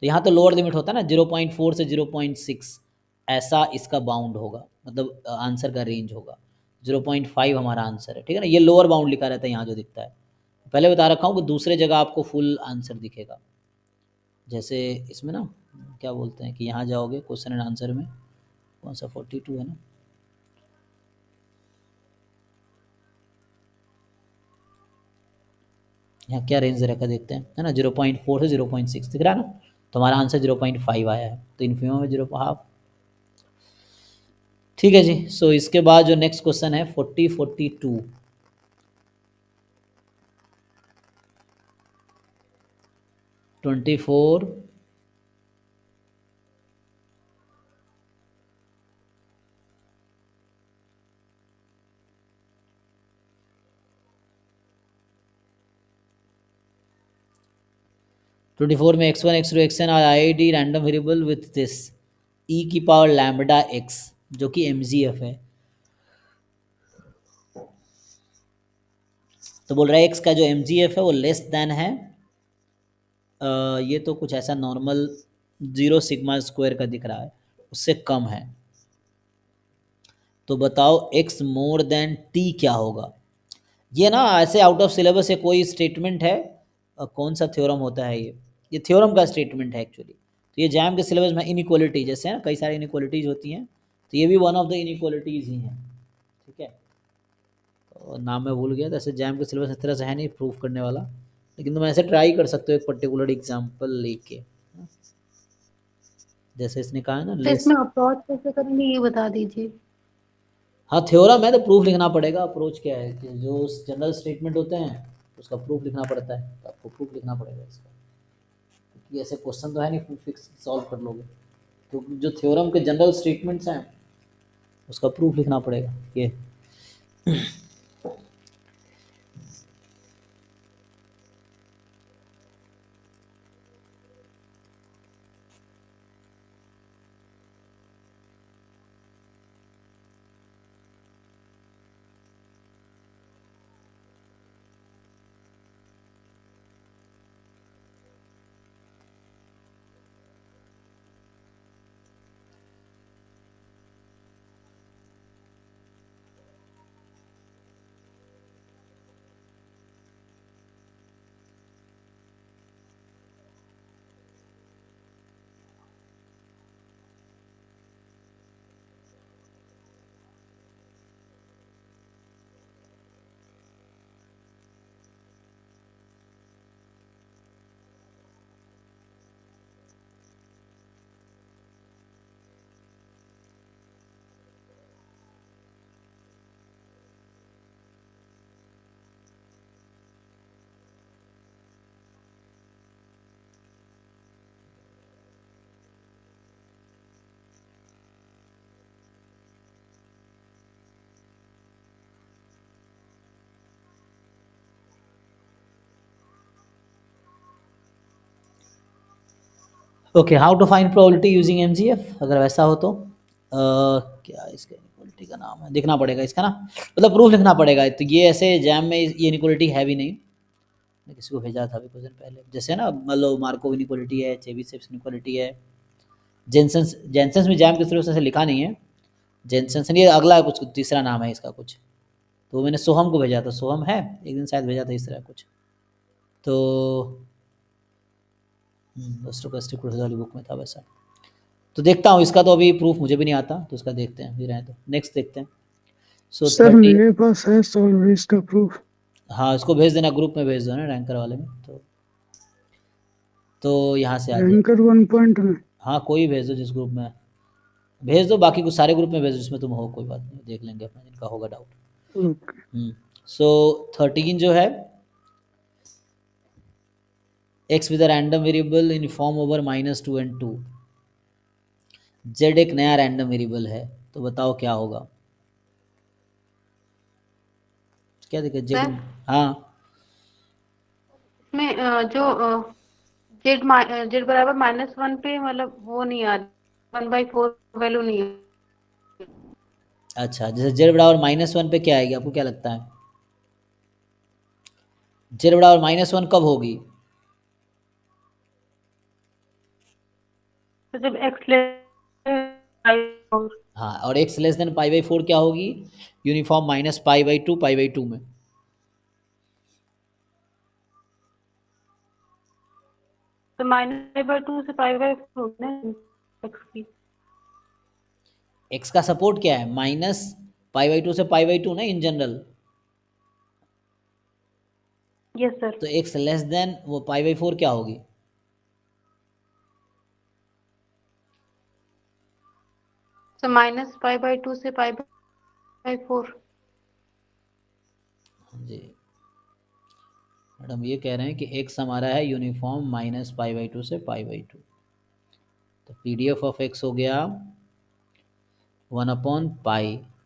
तो यहाँ तो लोअर लिमिट होता है ना 0.4 से 0.6, ऐसा इसका बाउंड होगा, मतलब आंसर का रेंज होगा। 0.5 हमारा आंसर है, ठीक है ना। ये लोअर बाउंड लिखा रहता है यहाँ जो दिखता है, पहले बता रखा हूँ कि दूसरे जगह आपको फुल आंसर दिखेगा। जैसे इसमें ना क्या बोलते हैं कि यहाँ जाओगे क्वेश्चन एंड आंसर में, कौन सा 42 है ना, यहाँ क्या रेंज रखा देखते हैं, है ना 0.4 से 0.6 दिख रहा है ना, तो हमारा आंसर 0.5 आया है, तो इन्फिमम में 0.5। ठीक है जी। सो इसके बाद जो नेक्स्ट क्वेश्चन है 42 24 24 में x1 x2 xn are ID random variable with this e⁴ जो कि mgf है। तो बोल रहा है x का जो mgf है वो लेस देन है ये तो कुछ ऐसा नॉर्मल 0 सिग्मा स्क्वायर का दिख रहा है, उससे कम है। तो बताओ x मोर देन t क्या होगा। ये ना ऐसे आउट ऑफ सिलेबस से कोई स्टेटमेंट है, कौन सा थ्योरम होता है ये थ्योरम का स्टेटमेंट है एक्चुअली। तो ये जैम के सिलेबस में इनइक्वालिटी जैसे है, कई सारी इनइक्वालिटीज होती हैं, तो ये भी वन ऑफ द इनइक्वालिटीज ही हैं, ठीक है। और नाम मैं भूल गया, जैसे जैम के सिलेबस इस तरह से है नहीं प्रूफ करने वाला, लेकिन तुम ऐसे ट्राई कर सकते हो एक पर्टिकुलर एग्जाम्पल लेके, जैसे इसने कहा है ना तो लेस। इसमें अप्रोच कैसे करेंगे ये बता दीजिए। हाँ थ्योरम है तो प्रूफ लिखना पड़ेगा। अप्रोच क्या है कि जो जनरल स्टेटमेंट होते हैं उसका प्रूफ लिखना पड़ता है, तो आपको प्रूफ लिखना पड़ेगा इसका, क्योंकि ऐसे क्वेश्चन तो है नहीं फिक्स सॉल्व कर लोगे। तो जो थ्योरम के जनरल स्टेटमेंट्स हैं उसका प्रूफ लिखना पड़ेगा ये। Okay, how to find probability using MGF. अगर वैसा हो तो क्या इसका इनइक्वालिटी का नाम है, देखना पड़ेगा इसका ना, मतलब प्रूफ लिखना पड़ेगा। तो ये ऐसे जैम में ये इनइक्वालिटी है भी नहीं, मैं किसी को भेजा था अभी कुछ दिन पहले, जैसे ना मान लो मार्कोव इनइक्वालिटी है, चेबीशेव इनइक्वालिटी है, जेनसेंस जेनसेंस में जैम किस तरह से लिखा नहीं है, जेनसेंस ये अगला कुछ तीसरा नाम है इसका कुछ, तो मैंने सोहम को भेजा था, सोहम है एक दिन शायद भेजा था इस तरह कुछ, तो स्टोकेस्टिक प्रोसेस वाली बुक में था वैसा। तो देखता हूँ इसका, तो अभी प्रूफ मुझे भी नहीं आता, तो इसका देखते हैं फिर, तो नेक्स्ट देखते हैं। सो सर 30, मेरे पास है सॉल्व इसका प्रूफ। हाँ इसको भेज देना, ग्रुप में भेज दो ना रैंकर वाले में, तो यहाँ से आ जाए। रैंकर 1 पॉइंट में। हाँ कोई भेज दो जिस ग्रुप में, भेज दो, बाकी कुछ सारे ग्रुप में भेज दो जिसमें तुम हो, कोई बात नहीं, देख लेंगे अपना जिनका होगा डाउट। ओके सो 13 जो है, x with random variable in form over -2 and 2, z एक नया रैंडम वेरिएबल है, तो बताओ क्या होगा। क्या दिक्कत z? सर हाँ इसमें जो जेड जेड बराबर -1 पे मतलब वो नहीं आ रही, 1/4 वैल्यू नहीं है। अच्छा, जैसे z बराबर -1 पे क्या आएगी, आपको क्या लगता है z बराबर -1 कब होगी? तो जब x हाँ, और x लेस देन π/4 क्या होगी, यूनिफॉर्म -π/2 π/2 में। तो -π/2 से π/4 होने x की। x का सपोर्ट क्या है, -π/2 से π/2 ना इन जनरल, यस सर। तो x लेस देन वो π/4 क्या होगी? तो -π/2 से π/4। जी मैडम ये कह रहे हैं कि x हमारा है यूनिफॉर्म -π/2 से π/2, तो PDF ऑफ x हो गया 1/π,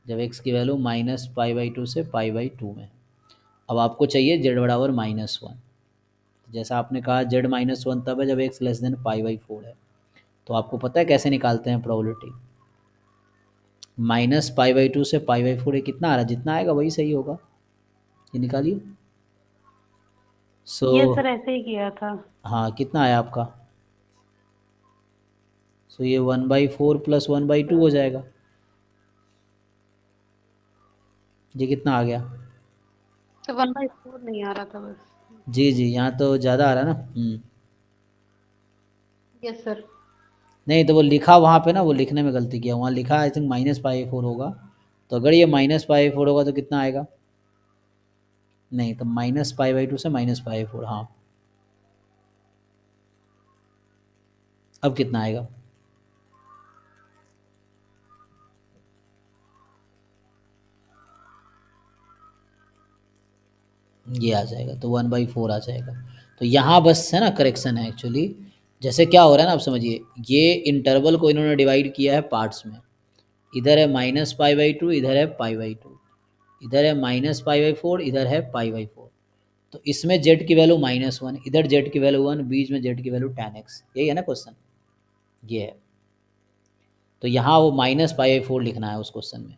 जब x की वैल्यू -π/2 से π/2 में। अब आपको चाहिए z बराबर -1, जैसा आपने कहा z -1 तब है जब x लेस देन π/4 है, तो आपको पता है कैसे निकालते हैं प्रोबेबिलिटी, -π/2 से π/4 ये कितना आ रहा है, जितना आएगा वही सही होगा, ये निकालिए। ये सर ऐसे ही किया था। हाँ कितना आया आपका, ये 1/4 + 1/2 हो जाएगा, ये कितना आ गया? तो 1/4 नहीं आ रहा था बस। जी जी, यहाँ तो ज़्यादा आ रहा है ना। Yes sir. नहीं तो वो लिखा वहाँ पे ना, वो लिखने में गलती किया, वहाँ लिखा आई थिंक -π/4 होगा। तो अगर ये -π/4 होगा तो कितना आएगा? नहीं तो -π/2 से -π/4, हाँ। अब कितना आएगा? ये आ जाएगा, तो 1/4 आ जाएगा। तो यहाँ बस है ना करेक्शन है एक्चुअली। जैसे क्या हो रहा है ना, आप समझिए, ये इंटरवल को इन्होंने डिवाइड किया है पार्ट्स में। इधर है -π/2, इधर है π/2, इधर है -π/4, इधर है π/4। तो इसमें z की वैल्यू -1, इधर z की वैल्यू 1, बीच में z की वैल्यू tan x। यही है ना क्वेश्चन, ये है। तो यहाँ वो -π/4 लिखना है उस क्वेश्चन में।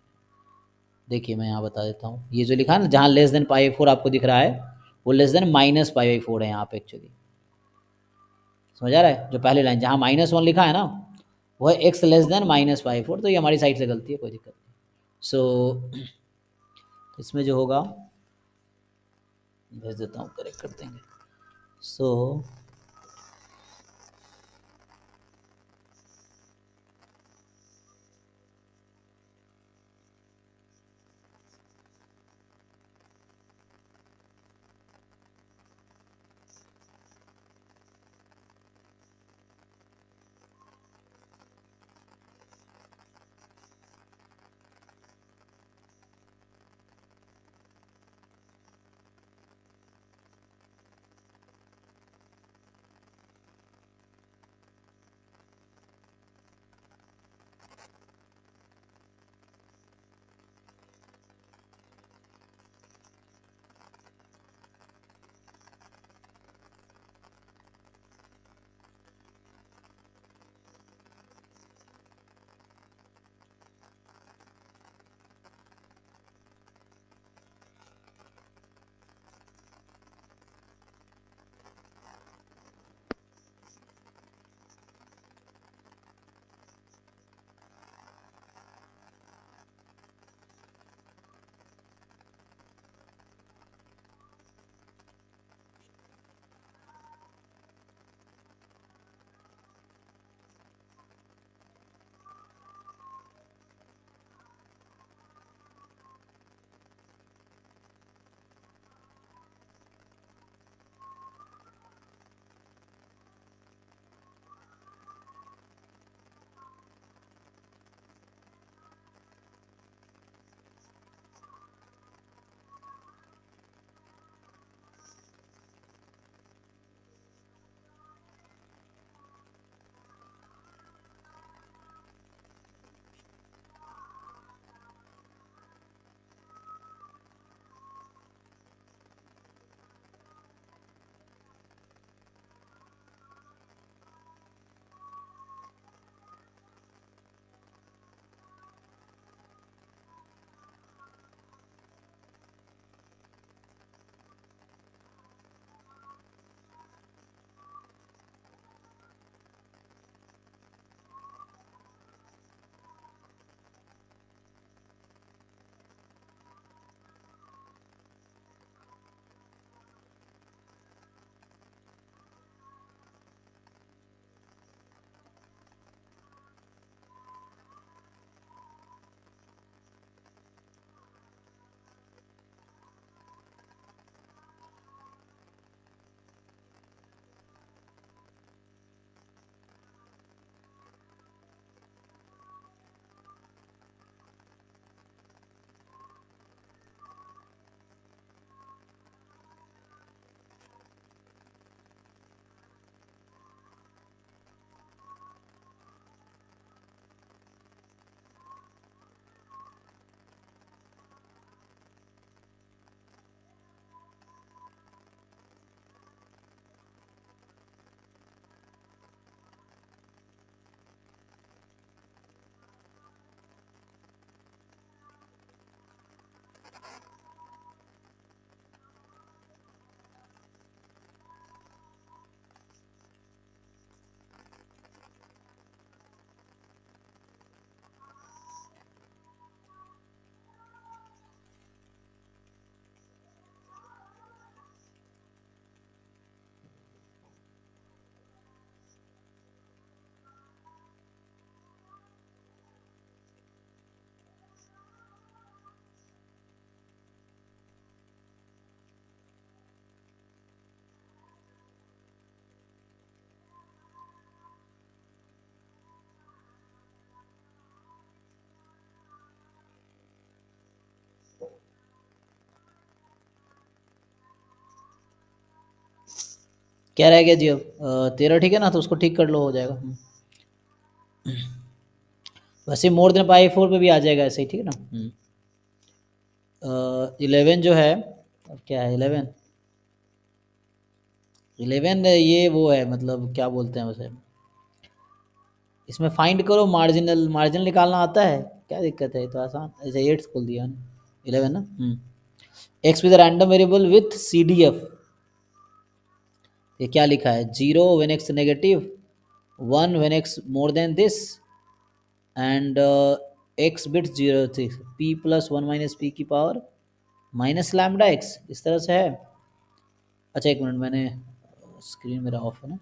देखिए मैं यहाँ बता देता हूँ, ये जो लिखा है ना, जहाँ π/4 आपको दिख रहा है, वो -π/4 है यहाँ पे एक्चुअली। समझ आ रहा है? जो पहले लाइन जहाँ -1 लिखा है ना, वो है x -π/4। तो ये हमारी साइड से गलती है, कोई दिक्कत नहीं। सो इसमें जो होगा, भेज देता हूँ, करेक्ट कर देंगे। सो क्या रह गया जी अब? 13 ठीक है ना, तो उसको ठीक कर लो, हो जाएगा। वैसे मोर देन पाई 4 पे भी आ जाएगा ऐसे ही, ठीक है ना। 11 जो है, अब क्या है 11? 11 ये वो है, मतलब क्या बोलते हैं उसे, इसमें फाइंड करो मार्जिनल, मार्जिनल निकालना आता है, क्या दिक्कत है, तो आसान। ऐसे 8 खोल दिया 11 ना। X with random variable with CDF, ये क्या लिखा है, 0 when x negative, 1 when x more than this, and x bit 0 6 p plus 1 minus P की पावर माइनस लैम्डा एक्स, इस तरह से है। अच्छा एक मिनट, मैंने स्क्रीन मेरा ऑफ है ना।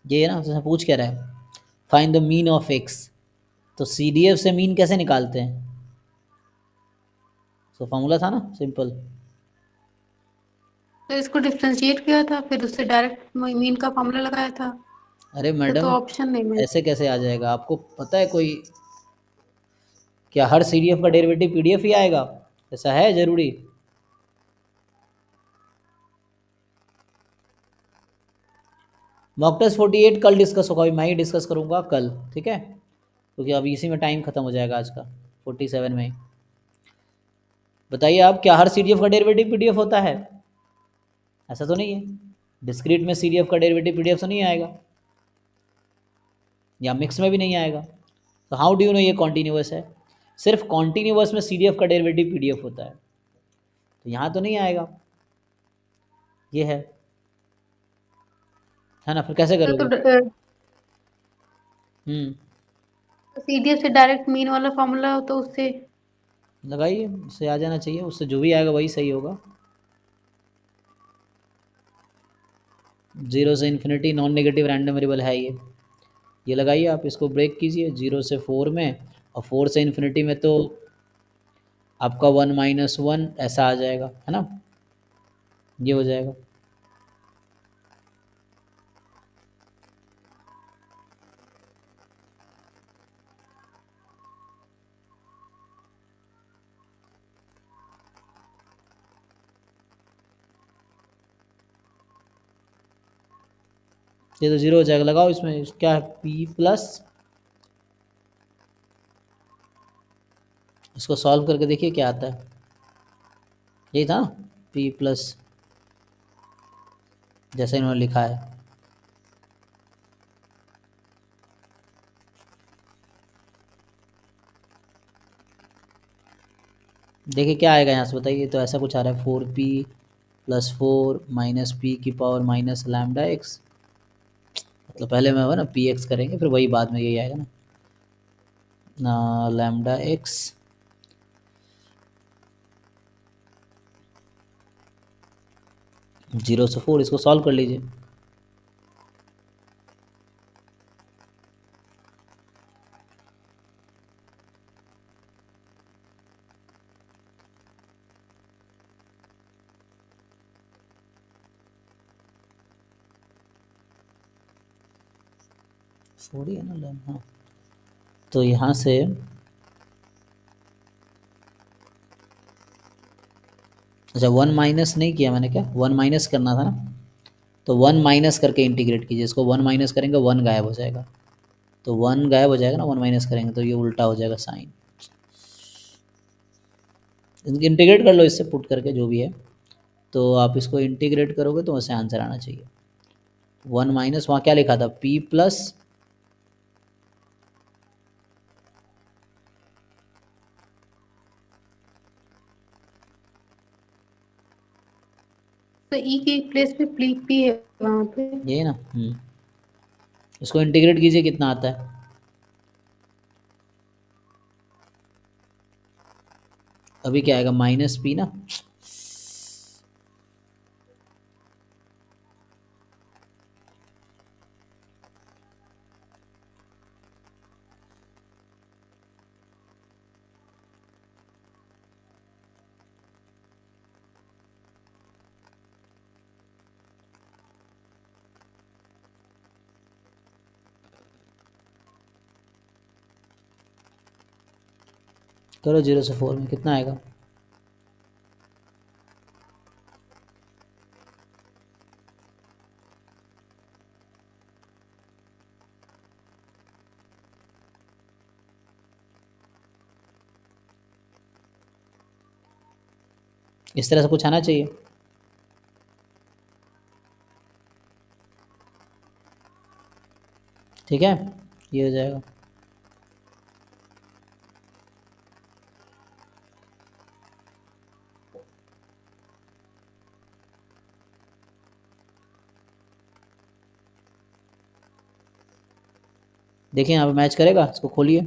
ये ना, तो पूछ क्या रहा है, find the mean of x, तो CDF से मीन कैसे निकालते हैं? तो फॉर्मूला था ना सिंपल। तो इसको डिफ्रेंशिएट किया था, फिर उससे डायरेक्ट मीन का फॉर्मूला लगाया था। अरे तो मैडम, ऑप्शन नहीं मिल। ऐसे कैसे आ जाएगा? आपको पता है कोई, क्या हर CDF का डेरिवेटिव PDF ही आएगा? ऐसा है जरूरी? मॉक टेस्ट 48 कल डिस्कस होगा, अभी मैं ही डिस्कस करूंगा कल, ठीक है, क्योंकि अभी इसी में टाइम खत्म हो जाएगा आज का, 47 में ही। बताइए आप, क्या हर CDF का डेरिवेटिव PDF होता है? ऐसा तो नहीं है। डिस्क्रीट में CDF का डेरिवेटिव PDF तो नहीं आएगा, या मिक्स में भी नहीं आएगा। तो हाउ डू यू नो ये कॉन्टीन्यूअस है? सिर्फ कॉन्टीन्यूअस में CDF का डेरिवेटिव PDF होता है, तो यहाँ तो नहीं आएगा, ये है ना, फिर कैसे तो करोगे? हम्म, CDF से डायरेक्ट मीन वाला फॉर्मूला हो तो उससे। लगाइए, उससे आ जाना चाहिए, उससे जो भी आएगा वही सही होगा। 0 से infinity non negative random variable है ये लगाइए आप, इसको ब्रेक कीजिए 0 से 4 में, और 4 से इन्फिनिटी में तो आपका 1 माइनस 1 ऐसा आ जाएगा, है ना, ये हो जाएगा। ये तो 0 हो जाएगा, लगाओ इसमें क्या है, p प्लस, इसको सॉल्व करके देखिए क्या आता है, यही था p प्लस, जैसे इन्होंने लिखा है। देखिए क्या आएगा यहाँ से, बताइए, तो ऐसा कुछ आ रहा है 4p प्लस 4 माइनस पी की पावर माइनस लैम्डा एक्स, मतलब पहले में होगा ना px करेंगे, फिर वही बाद में यही आएगा ना लैम्डा एक्स 0 से 4, इसको सॉल्व कर लीजिए। सॉरी है ना लैम, हाँ, तो यहाँ से अच्छा 1 माइनस नहीं किया मैंने, क्या 1 माइनस करना था ना, तो 1 माइनस करके इंटीग्रेट कीजिए इसको, 1 माइनस करेंगे 1 गायब हो जाएगा, तो 1 गायब हो जाएगा ना 1 माइनस करेंगे, तो ये उल्टा हो जाएगा साइन। इंटीग्रेट कर लो इससे पुट करके जो भी है, तो आप इसको इंटीग्रेट करोगे तो वैसे आंसर आना चाहिए। 1 माइनस, वहाँ क्या लिखा था, p प्लस, तो ई के प्लेस पे पी है वहाँ पे। ये ना इसको इंटीग्रेट कीजिए, कितना आता है? अभी क्या आएगा, माइनस पी ना। करो 0 से 4 में कितना आएगा? इस तरह से कुछ आना चाहिए। ठीक है, ये हो जाएगा। देखिए यहाँ पे मैच करेगा, इसको खोलिए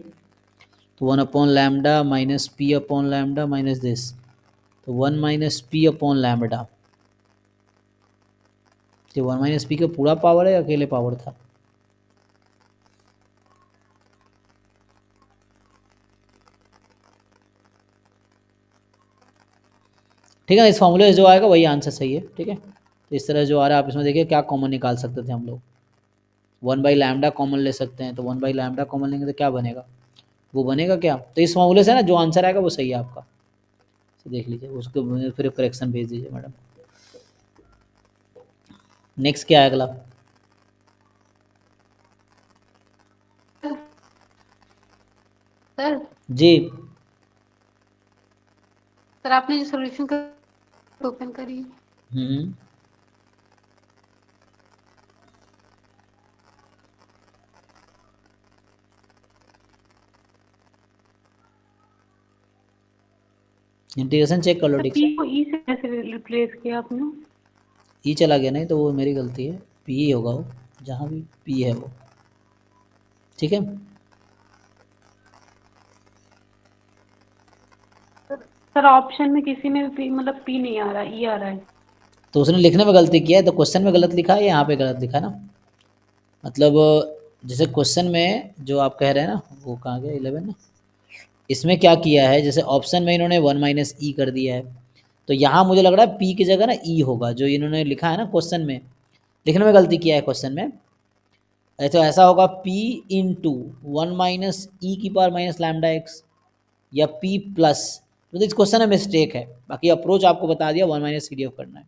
तो 1 upon lambda minus P upon lambda minus this, तो 1 माइनस पी अपॉन लैम्डा। तो 1 माइनस पी का पूरा पावर है, अकेले पावर था? ठीक है, इस फॉर्मूले से जो आएगा वही आंसर सही है। ठीक है, तो इस तरह जो आ रहा है आप इसमें देखिए क्या कॉमन निकाल सकते थे हम लोग। 1 बाई लैम्डा कॉमन ले सकते हैं, तो 1 बाई लैम्डा कॉमन लेंगे तो क्या बनेगा, वो बनेगा क्या, तो इस फॉर्मूले से ना जो आंसर आएगा वो सही है आपका। तो देख लीजिए, उसको फिर करेक्शन भेज दीजिए मैडम। नेक्स्ट क्या है अगला? सर जी, सर आपने जो सॉल्यूशन कर ओपन करी। इंटीग्रेशन चेक कर लो ठीक पी से। को ई से कैसे रिप्लेस किया आपने? ई चला गया, नहीं तो वो मेरी गलती है, पी ही होगा वो, जहाँ भी पी है वो। ठीक है, सर ऑप्शन में किसी में भी मतलब पी नहीं आ रहा, ई आ रहा है। तो उसने लिखने में गलती किया है, तो क्वेश्चन में गलत लिखा है, यहाँ पे गलत लिखा है ना। मतलब जैसे क्वेश्चन में जो आप कह रहे हैं ना, वो कहाँ गया 11 ना, इसमें क्या किया है, जैसे ऑप्शन में इन्होंने 1 माइनस ई कर दिया है, तो यहाँ मुझे लग रहा है पी की जगह ना ई होगा, जो इन्होंने लिखा है ना क्वेश्चन में, लिखने में गलती किया है क्वेश्चन में। तो ऐसा होगा पी इंटू 1 माइनस ई की पावर माइनस लैम्डा एक्स, या पी प्लस, तो इस क्वेश्चन में मिस्टेक है। बाकी अप्रोच आपको बता दिया, 1 माइनस सी डी एफ करना है,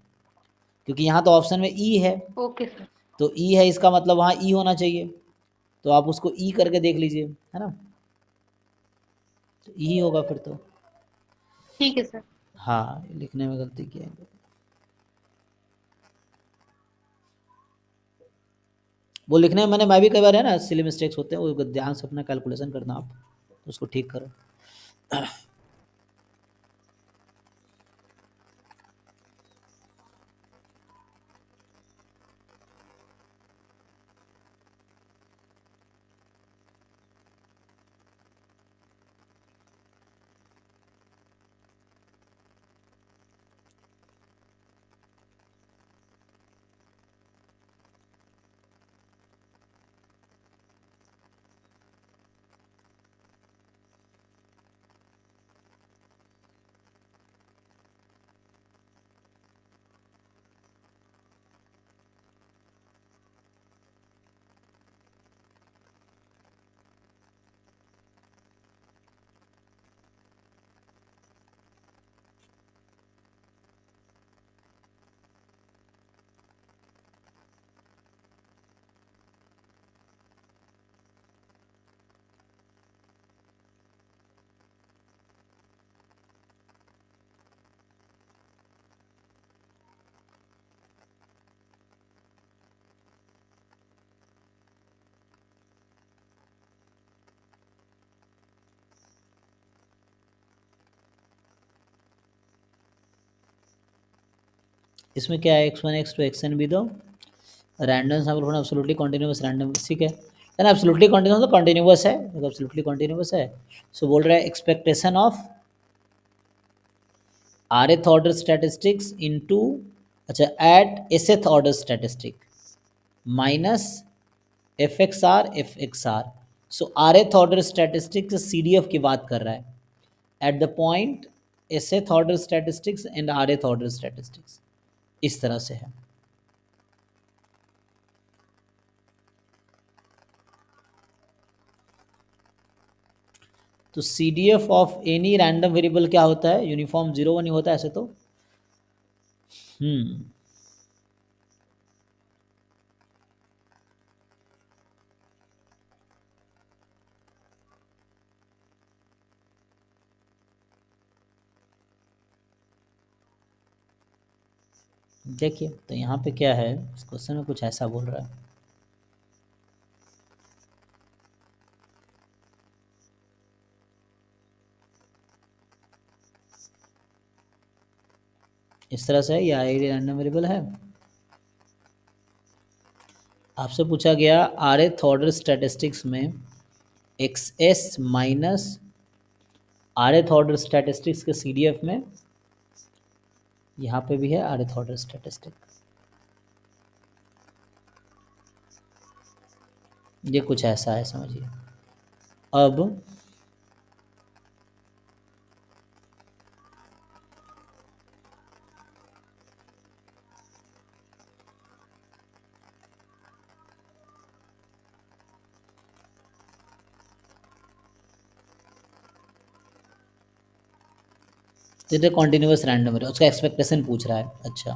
क्योंकि यहाँ तो ऑप्शन में ई है, ओके सर। तो ई है, इसका मतलब वहाँ ई होना चाहिए, तो आप उसको ई करके देख लीजिए, है ना, तो ई होगा फिर तो। ठीक है सर। हाँ, लिखने में गलती किया है। वो लिखने में मैं भी कई बार है ना, सिली मिस्टेक्स होते हैं, वो ध्यान से अपना कैलकुलेशन करना आप, उसको ठीक करो। इसमें क्या है, x1 x2 xn भी दो, random sample from absolutely continuous random, ठीक है, देन एब्सोल्युटली कॉन्टिन्यूस तो कॉन्टिन्यूस है, एब्सोल्युटली कॉन्टिन्यूस है। सो बोल रहा है expectation of rth order statistics into, अच्छा, at sth order statistic minus F x r F x r. So rth order statistics CDF की बात कर रहा है at the point sth order statistics and rth order statistics, इस तरह से है। तो CDF of any random variable क्या होता है, यूनिफॉर्म 0 1 ही होता है ऐसे तो। देखिए तो यहाँ पे क्या है, इस क्वेश्चन में कुछ ऐसा बोल रहा है, इस तरह से ये आईडी रैंडम वेरिएबल है। आपसे पूछा गया rth ऑर्डर स्टैटिस्टिक्स में XS minus rth order statistics के CDF में, यहाँ पे भी है rth ऑर्डर स्टैटिस्टिक, ये कुछ ऐसा है समझिए। अब तो कॉन्टिन्यूस रैंडम है, उसका एक्सपेक्टेशन पूछ रहा है। अच्छा,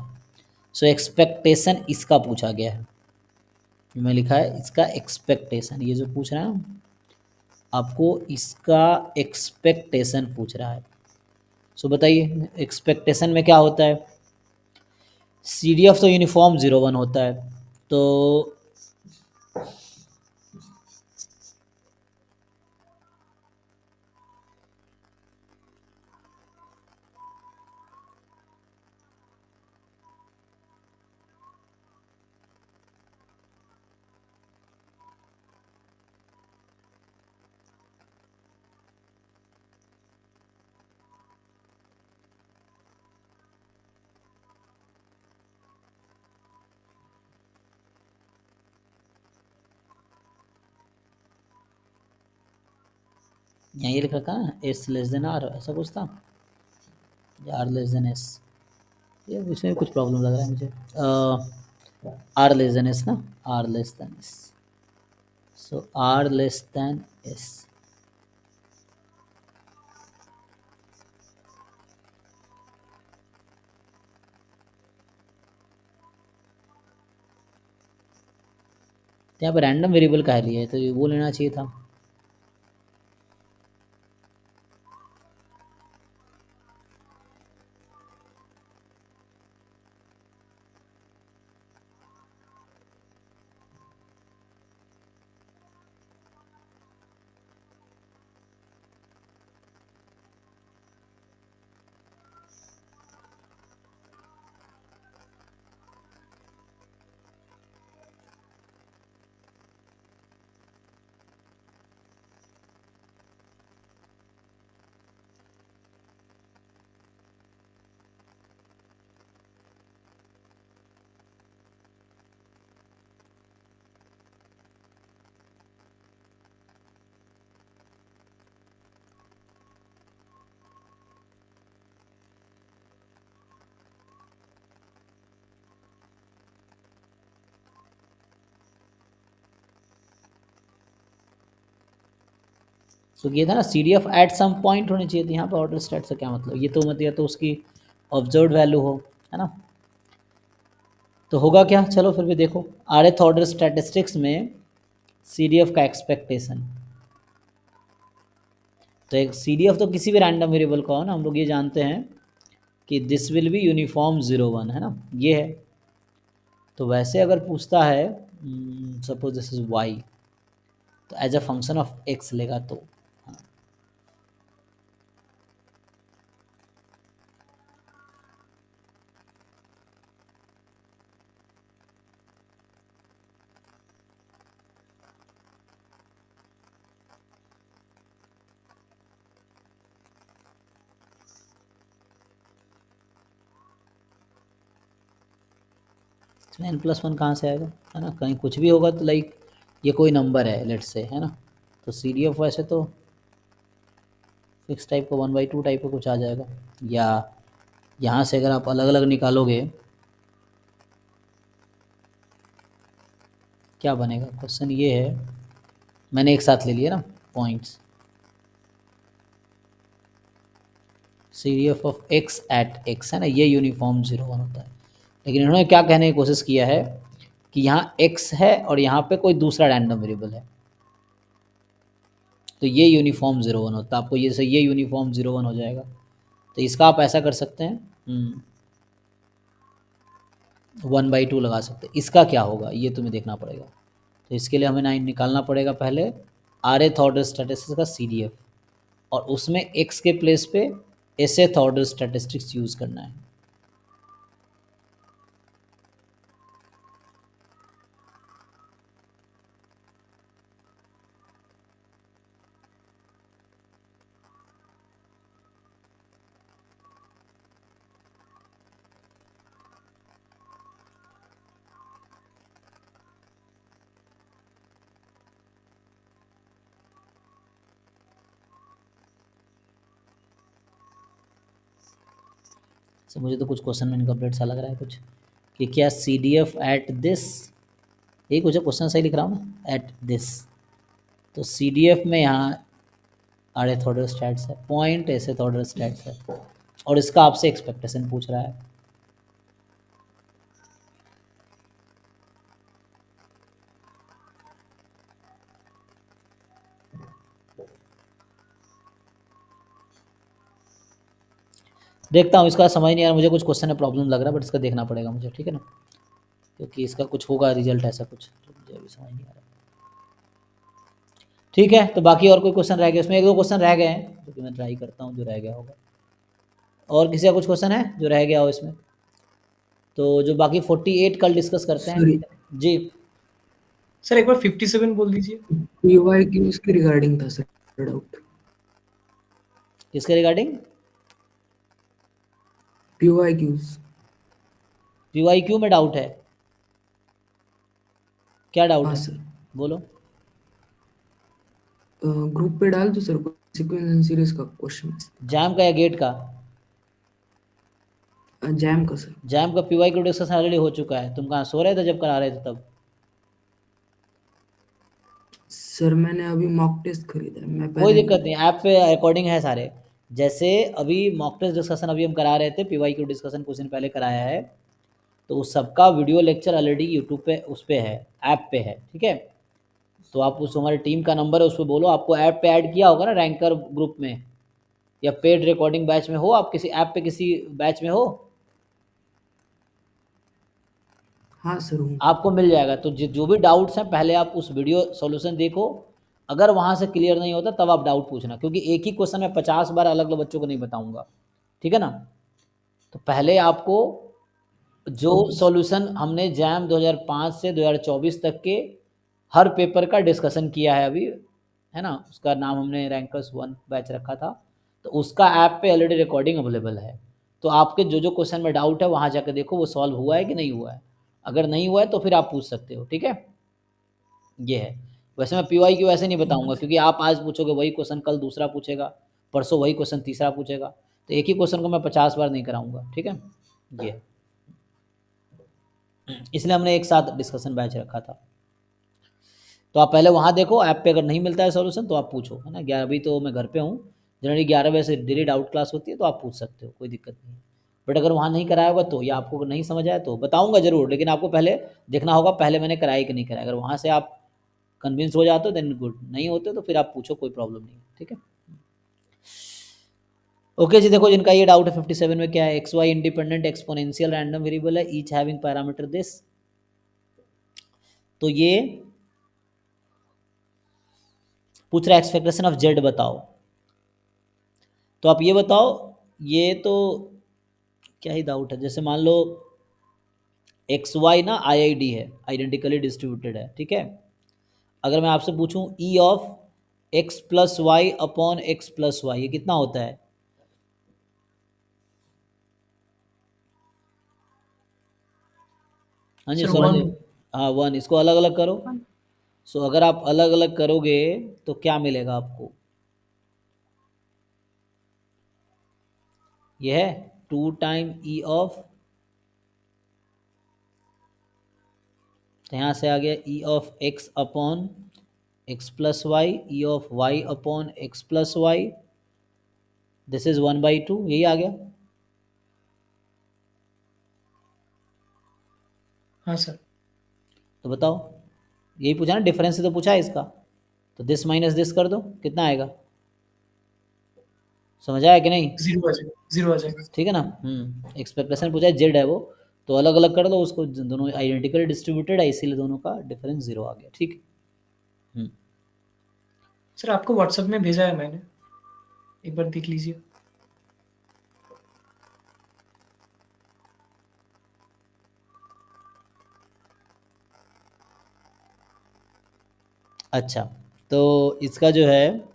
सो एक्सपेक्टेशन इसका पूछा गया है, मैं लिखा है इसका एक्सपेक्टेशन, ये जो पूछ रहा है ना, आपको इसका एक्सपेक्टेशन पूछ रहा है। सो बताइए एक्सपेक्टेशन में क्या होता है, CDF तो यूनिफॉर्म 0 1 होता है, तो यहाँ ये लिखा था S लेस देन R, ऐसा कुछ था, R लेस देन S, ये इसमें कुछ प्रॉब्लम लग रहा है मुझे। R लेस देन S ना, R लेस देन S, सो R लेस देन S। यहाँ पर रैंडम वेरिएबल का लिया है तो वो लेना चाहिए था। सो ये था ना CDF एट सम पॉइंट होनी चाहिए थी, यहाँ पर ऑर्डर स्टैट से क्या मतलब, ये तो मतलब तो उसकी ऑब्जर्व वैल्यू हो, है ना, तो होगा क्या, चलो फिर भी देखो rth ऑर्डर स्टैटिस्टिक्स में CDF का एक्सपेक्टेशन, तो एक CDF तो किसी भी रैंडम वेरिएबल का हो ना, हम लोग ये जानते हैं कि दिस विल बी यूनिफॉर्म 0 1, है ना, ये है। तो वैसे अगर पूछता है सपोज दिस इज y, तो as a function of x लेगा तो, हाँ। इसमें n+1 कहाँ से आएगा, है ना, कहीं कुछ भी होगा तो लाइक ये कोई नंबर है लेट्स से, है ना, तो CDF वैसे तो फिक्स टाइप का 1/2 टाइप का कुछ आ जाएगा, या यहाँ से अगर आप अलग अलग निकालोगे क्या बनेगा। क्वेश्चन ये है, मैंने एक साथ ले लिया ना points, CDF of x at x, है ना, ये यूनिफॉर्म 0 1 होता है। लेकिन इन्होंने क्या कहने की कोशिश किया है कि यहाँ x है और यहाँ पे कोई दूसरा रैंडम वेरिएबल है, तो ये यूनिफॉर्म 0 1 होता है। आपको ये यूनिफॉर्म 0 1 हो जाएगा, तो इसका आप ऐसा कर सकते हैं 1/2 लगा सकते हैं। इसका क्या होगा ये तुम्हें देखना पड़ेगा, तो इसके लिए हमें निकालना पड़ेगा पहले rth ऑर्डर स्टैटिस्टिक्स का CDF, और उसमें x के प्लेस पे sth ऑर्डर स्टैटिस्टिक्स यूज़ करना है। मुझे तो कुछ क्वेश्चन में इनकम्प्लीट सा लग रहा है कुछ, कि क्या CDF एट दिस, यही कुछ क्वेश्चन सही लिख रहा हूँ ना, एट दिस, तो CDF में यहाँ rth ऑर्डर स्टैट्स है, पॉइंट sth ऑर्डर स्टैट्स है, और इसका आपसे एक्सपेक्टेशन पूछ रहा है। देखता हूँ, इसका समझ नहीं आ रहा मुझे, कुछ क्वेश्चन में प्रॉब्लम लग रहा है, बट इसका देखना पड़ेगा मुझे, ठीक है ना, क्योंकि इसका कुछ होगा रिजल्ट ऐसा कुछ, तो मुझे अभी समझ नहीं आ रहा। ठीक है, तो बाकी और कोई क्वेश्चन रह गया, उसमें 1-2 क्वेश्चन रह गए हैं, जो कि मैं ट्राई करता हूँ जो रह गया होगा। और किसी का कुछ क्वेश्चन है जो रह गया हो इसमें, तो जो बाकी 48 कल डिस्कस करते हैं। Sorry. जी सर एक बार 57 बोल दीजिए। PYQ इसके रिगार्डिंग था सर डाउट। किसके रिगार्डिंग? PYQs। PYQ में डाउट है, क्या डाउट हाँ है सर, बोलो। ग्रुप पे डाल दो सर, सीक्वेंस एंड सीरीज का क्वेश्चन। जैम का या गेट का? जैम का सर। जैम का PYQ डिस्कशन ऑलरेडी हो चुका है, तुम कहाँ सो रहे थे जब करा रहे थे तब? सर मैंने अभी मॉक टेस्ट खरीदा है, मैं कोई पहले दिक्कत नहीं, ऐप पे रिकॉर्डिंग है सारे। जैसे अभी मॉक टेस्ट डिस्कशन अभी हम करा रहे थे, PYQ डिस्कशन कुछ दिन पहले कराया है, तो उस सबका वीडियो लेक्चर ऑलरेडी यूट्यूब पे उस पे है, ऐप पे है, ठीक है। तो आप उस हमारी टीम का नंबर है उस पर बोलो, आपको ऐप पे ऐड किया होगा ना रैंकर ग्रुप में, या पेड रिकॉर्डिंग बैच में हो, आप किसी ऐप पे किसी बैच में हो, हाँ सर हूँ। आपको मिल जाएगा। तो जो भी डाउट्स हैं पहले आप उस वीडियो सॉल्यूशन देखो, अगर वहाँ से क्लियर नहीं होता तब आप डाउट पूछना, क्योंकि एक ही क्वेश्चन मैं 50 बार अलग अलग बच्चों को नहीं बताऊंगा, ठीक है ना। तो पहले आपको जो सॉल्यूशन हमने जैम 2005 से 2024 तक के हर पेपर का डिस्कशन किया है अभी, है ना, उसका नाम हमने रैंकर्स 1 बैच रखा था, तो उसका ऐप पे ऑलरेडी रिकॉर्डिंग अवेलेबल है। तो आपके जो जो क्वेश्चन में डाउट है वहाँ जाकर देखो वो सॉल्व हुआ है कि नहीं हुआ है, अगर नहीं हुआ है तो फिर आप पूछ सकते हो, ठीक है। ये है, वैसे मैं PYQ ऐसे नहीं बताऊंगा, क्योंकि आप आज पूछोगे वही क्वेश्चन कल दूसरा पूछेगा, परसों वही क्वेश्चन तीसरा पूछेगा, तो एक ही क्वेश्चन को मैं 50 बार नहीं कराऊंगा, ठीक है। ये है, इसलिए हमने एक साथ डिस्कशन बैच रखा था। तो आप पहले वहाँ देखो, ऐप पे अगर नहीं मिलता है सॉल्यूशन तो आप पूछो, है ना। 11 अभी तो मैं घर पे हूँ, जनरली 11 बजे से डेली डाउट क्लास होती है, तो आप पूछ सकते हो, कोई दिक्कत नहीं है। बट अगर वहाँ नहीं कराया होगा तो, या आपको नहीं समझ आया तो बताऊँगा ज़रूर, लेकिन आपको पहले देखना होगा पहले मैंने कराया कि नहीं कराया। अगर वहाँ से आप कन्विंस हो जाते हो देन गुड, नहीं होते तो फिर आप पूछो, कोई प्रॉब्लम नहीं, ठीक है। ओके जी, देखो जिनका ये डाउट है 57 में क्या है, XY independent exponential random variable है, ईच हैविंग पैरामीटर दिस, तो ये पूछ रहा है एक्सपेक्टेशन ऑफ जेड बताओ। तो आप ये बताओ, ये तो क्या ही डाउट है, जैसे मान लो XY ना IID है, आइडेंटिकली डिस्ट्रीब्यूटेड है, ठीक है। अगर मैं आपसे पूछूं E of x plus Y upon X plus Y, ये कितना होता है? हाँ जी सर समझे। 1। हाँ 1, इसको अलग अलग करो। सो अगर आप अलग अलग करोगे तो क्या मिलेगा आपको, यह है 2 टाइम ई ऑफ, तो यहाँ से आ गया E of X upon X plus Y, E of Y upon X plus Y, this is 1/2, यही आ गया। हाँ सर। तो बताओ, यही पूछा ना, डिफरेंस से तो पूछा है इसका, तो दिस माइनस दिस कर दो, कितना आएगा, समझ आया कि नहीं। 0 आ जाएगा, 0 आ जाएगा। ठीक है ना। एक्सपेक्टेशन पूछा है, जेड है वो, तो अलग अलग कर दो उसको, दोनों आइडेंटिकल डिस्ट्रीब्यूटेड है इसीलिए दोनों का डिफरेंस 0 आ गया। ठीक। सर आपको व्हाट्सएप में भेजा है मैंने, एक बार देख लीजिए। अच्छा, तो इसका जो है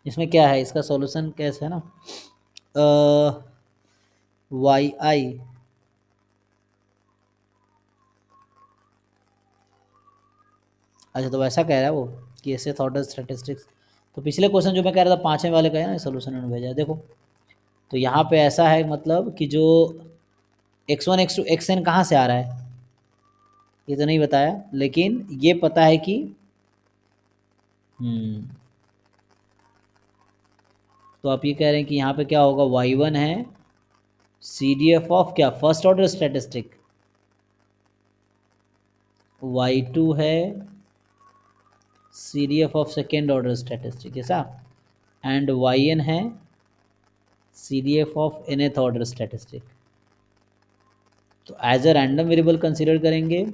इसमें क्या है, इसका सॉल्यूशन कैसे है ना, वाई आई अच्छा, तो वैसा कह रहा है वो कि ऐसे थॉट स्टैटिस्टिक्स, तो पिछले क्वेश्चन जो मैं कह रहा था 5वें वाले का है ना, सॉल्यूशन उन्होंने भेजा है देखो। तो यहाँ पे ऐसा है मतलब कि जो x1 x2 xn कहाँ से आ रहा है ये तो नहीं बताया, लेकिन ये पता है कि तो आप ये कह रहे हैं कि यहाँ पे क्या होगा, y1 है CDF ऑफ क्या, फर्स्ट ऑर्डर स्टैटिस्टिक, y2 है CDF of second order statistic, ऐसा, एंड yn है CDF of nth order statistic. तो as a random variable consider करेंगे,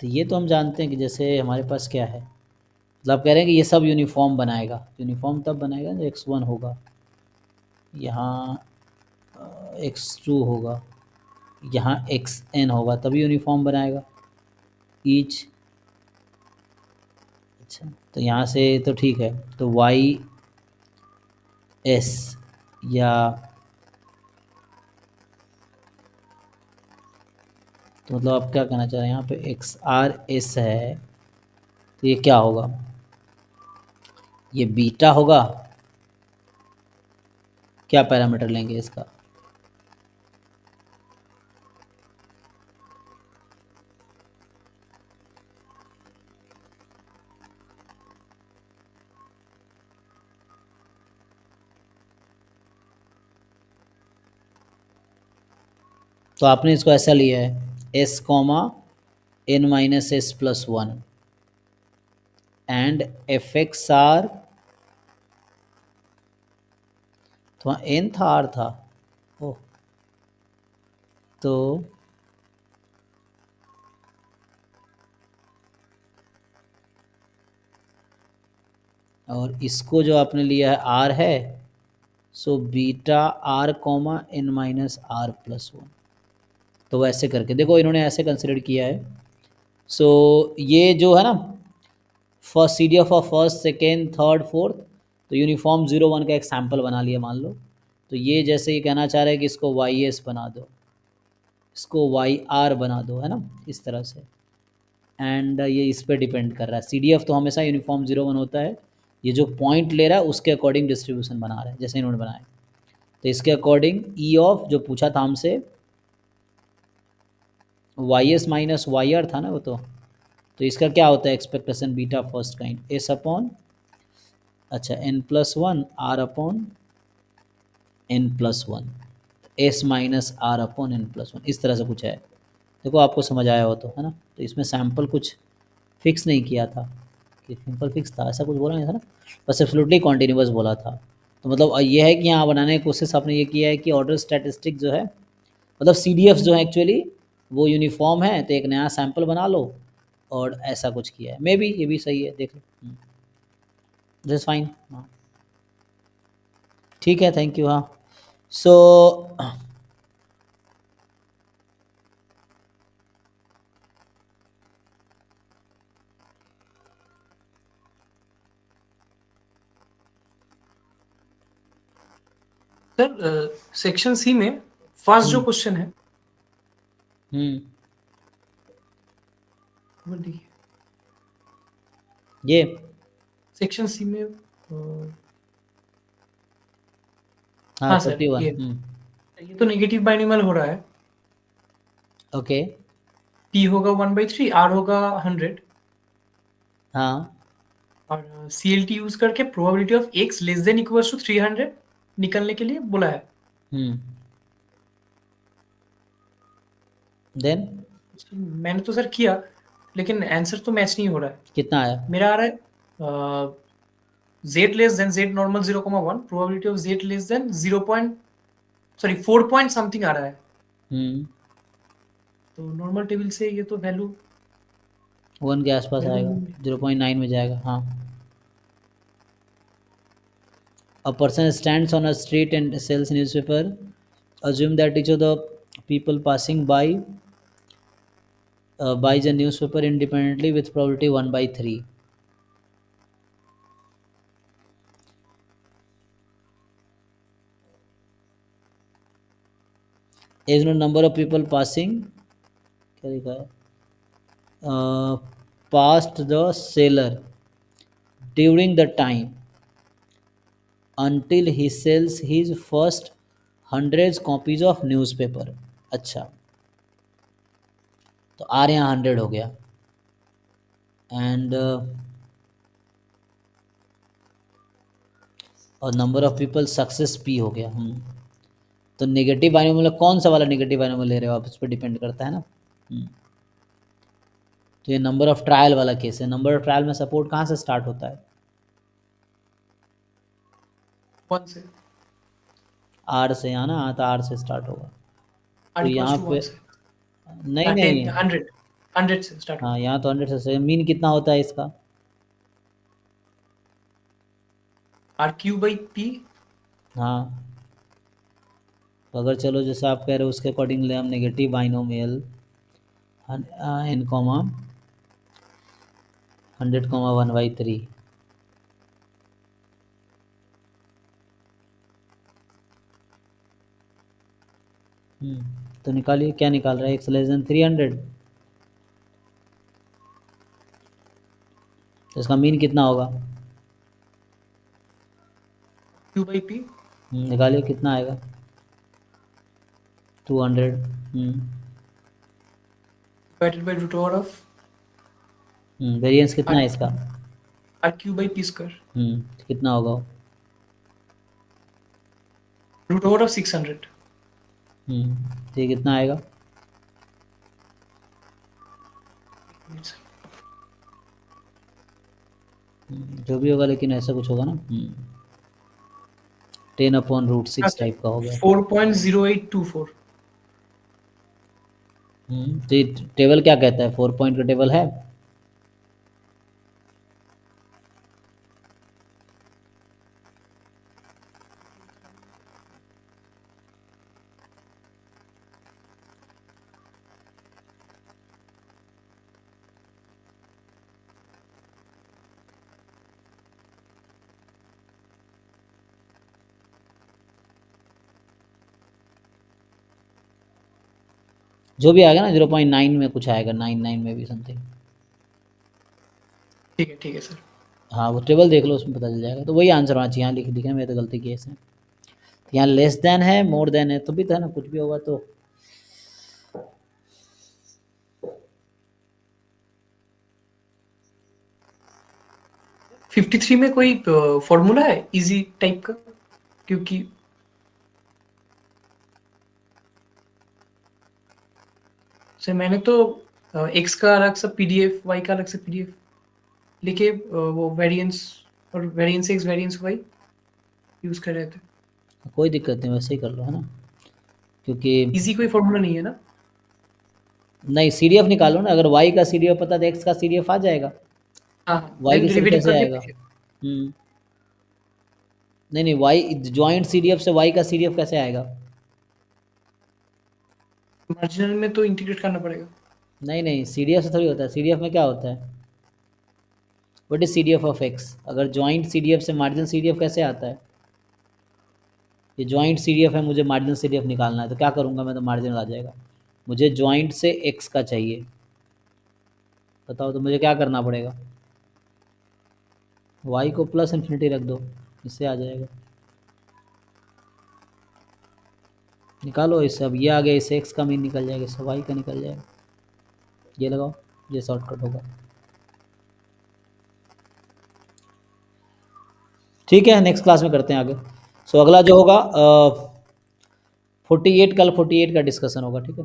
तो ये तो हम जानते हैं कि जैसे हमारे पास क्या है, मतलब आप कह रहे हैं कि ये सब यूनिफॉर्म बनाएगा, यूनिफॉर्म तब बनाएगा जब x1 होगा, यहाँ x2 होगा, यहाँ xn होगा, तभी यूनिफॉर्म बनाएगा ईच। अच्छा, तो यहाँ से तो ठीक है, तो वाई एस या तो मतलब आप क्या कहना चाह रहे हैं, यहाँ पे एक्स आर एस है, तो ये क्या होगा, ये बीटा होगा, क्या पैरामीटर लेंगे इसका, तो आपने इसको ऐसा लिया है s comma n minus S plus 1 and F x R, तो वहाँ n था r था, ओह, तो और इसको जो आपने लिया है r है, so beta r comma n minus R plus 1, तो वैसे करके देखो इन्होंने ऐसे कंसिडर किया है। सो ये जो है ना first CDF of first second third fourth, तो यूनिफॉर्म 0 1 का एक सैम्पल बना लिया मान लो, तो ये जैसे ये कहना चाह रहा है कि इसको YS बना दो, इसको YR बना दो, है ना, इस तरह से, एंड ये इस पर डिपेंड कर रहा है, CDF तो हमेशा यूनिफॉर्म 0 1 होता है, ये जो पॉइंट ले रहा है उसके अकॉर्डिंग डिस्ट्रीब्यूशन बना रहा है जैसे इन्होंने बनाया, तो इसके अकॉर्डिंग ई ऑफ जो पूछा था हमसे YS माइनस YR था ना वो, तो इसका क्या होता है expectation beta first kind S upon, अच्छा n+1 r upon n+1, S minus R upon n+1, इस तरह से कुछ है, देखो आपको समझ आया हो तो, है ना। तो इसमें सैम्पल कुछ फिक्स नहीं किया था कि सिंपल फिक्स था, ऐसा कुछ बोला नहीं था ना, बस एब्सोल्युटली कॉन्टिन्यूअस बोला था। तो मतलब ये है कि यहाँ बनाने की कोशिश आपने ये किया है कि ऑर्डर स्टैटिस्टिक जो है, मतलब CDF जो है एक्चुअली वो यूनिफॉर्म है, तो एक नया सैम्पल बना लो और ऐसा कुछ किया है, मे बी ये भी सही है, देख लो, दिस फाइन। हाँ ठीक है, थैंक यू। हाँ सो सर सेक्शन सी में फर्स्ट जो क्वेश्चन है वो देखिए, ये सेक्शन सी में हाँ हाँ सर 41। ये तो नेगेटिव बाइनोमियल हो रहा है। ओके P होगा 1/3, R होगा 100 हाँ और CLT यूज करके probability of x less than equals to 300 निकलने के लिए बोला है। देन मैंने तो सर किया लेकिन आंसर तो मैच नहीं हो रहा है। कितना आया? मेरा आ रहा है z less than z normal 0,1, probability of z less than 4 point something आ रहा है। तो नॉर्मल टेबल से ये तो वैल्यू 1 के आसपास आएगा, 0.9 में जाएगा। हाँ A person stands on a street and sells newspaper. Assume that each of the people passing by buys a newspaper independently with probability 1/3. Is no number of people passing, क्या लिखा है, past the seller during the time until he sells his first 100 copies of newspaper. अच्छा तो are यहाँ 100 हो गया and और number of people success P हो गया। तो नेगेटिव बाइनोमियल कौन सा वाला नेगेटिव बाइनोमियल ले रहे हो आप, उस पर डिपेंड करता है ना। तो ये नंबर ऑफ ट्रायल वाला केस है। नंबर ऑफ ट्रायल में सपोर्ट कहाँ से स्टार्ट होता है? 1 से आर से, यहाँ ना, हाँ तो आर से स्टार्ट होगा। R तो equals यहाँ to पे 1 से नहीं नहीं, 100 से स्टार्ट हाँ यहाँ तो 100 से मीन कितना होता है इसका? R/P। हाँ तो अगर चलो जैसे आप कह रहे हो उसके अकॉर्डिंग ले हम negative binomial n comma 100 comma 1/3। तो निकालिए, क्या निकाल रहा है? x लेस देन 300, तो इसका मीन कितना होगा? Q/P निकालिए कितना आएगा? 200। Divided by root over of variance कितना है इसका? R/Q/P², कितना होगा? Root over of 600। तो ये कितना आएगा? जो भी होगा, लेकिन ऐसा कुछ होगा ना। 10/√6 टाइप का हो गया। 4.0824। तो ये टेबल क्या कहता है? 4 पॉइंट का टेबल है? जो भी आएगा ना 0.9 में कुछ आएगा, 99 में भी समथिंग। ठीक है सर। हाँ वो टेबल देख लो, उसमें पता चल जाएगा। तो वही आंसर होना चाहिए। यहाँ लिख दिखा, मेरे तो गलती की है इसमें। तो यहाँ लेस देन है, मोर देन है, तो भी था ना, कुछ भी होगा तो। । 53 में कोई फॉर्मूला है इजी टाइप का? क्योंकि सर मैंने तो x का अलग सा पीडीएफ, y का अलग सा पीडीएफ लिखे वो वेरिएंस और variance x variance y use कर रहे थे। कोई दिक्कत नहीं, वैसे ही कर लो, है ना, क्योंकि इजी कोई फॉर्मूला नहीं है ना। नहीं, CDF निकालो ना, अगर y का CDF पता तो x का CDF आ जाएगा। हाँ y की डेरिवेटिव कैसे करके आएगा? नहीं नहीं, y जॉइंट CDF से y का CDF कैसे आएगा? मार्जिनल में तो इंटीग्रेट करना पड़ेगा। नहीं नहीं, CDF से थोड़ी होता है। CDF में क्या होता है? What is CDF of x? अगर जॉइंट CDF से मार्जिनल CDF कैसे आता है? ये जॉइंट CDF है, मुझे मार्जिनल CDF निकालना है, तो क्या करूँगा मैं? तो मार्जिनल आ जाएगा। मुझे जॉइंट से x का चाहिए, बताओ तो मुझे क्या करना पड़ेगा? y को प्लस इन्फिनिटी रख दो, इससे आ जाएगा। निकालो इससे, अब ये आ गया, इससे x का मीन निकल जाएगा, इससे y का निकल जाएगा। ये लगाओ, ये शॉर्टकट होगा। ठीक है, नेक्स्ट क्लास में करते हैं आगे। सो अगला जो होगा 48, कल 48 का डिस्कशन होगा, ठीक है।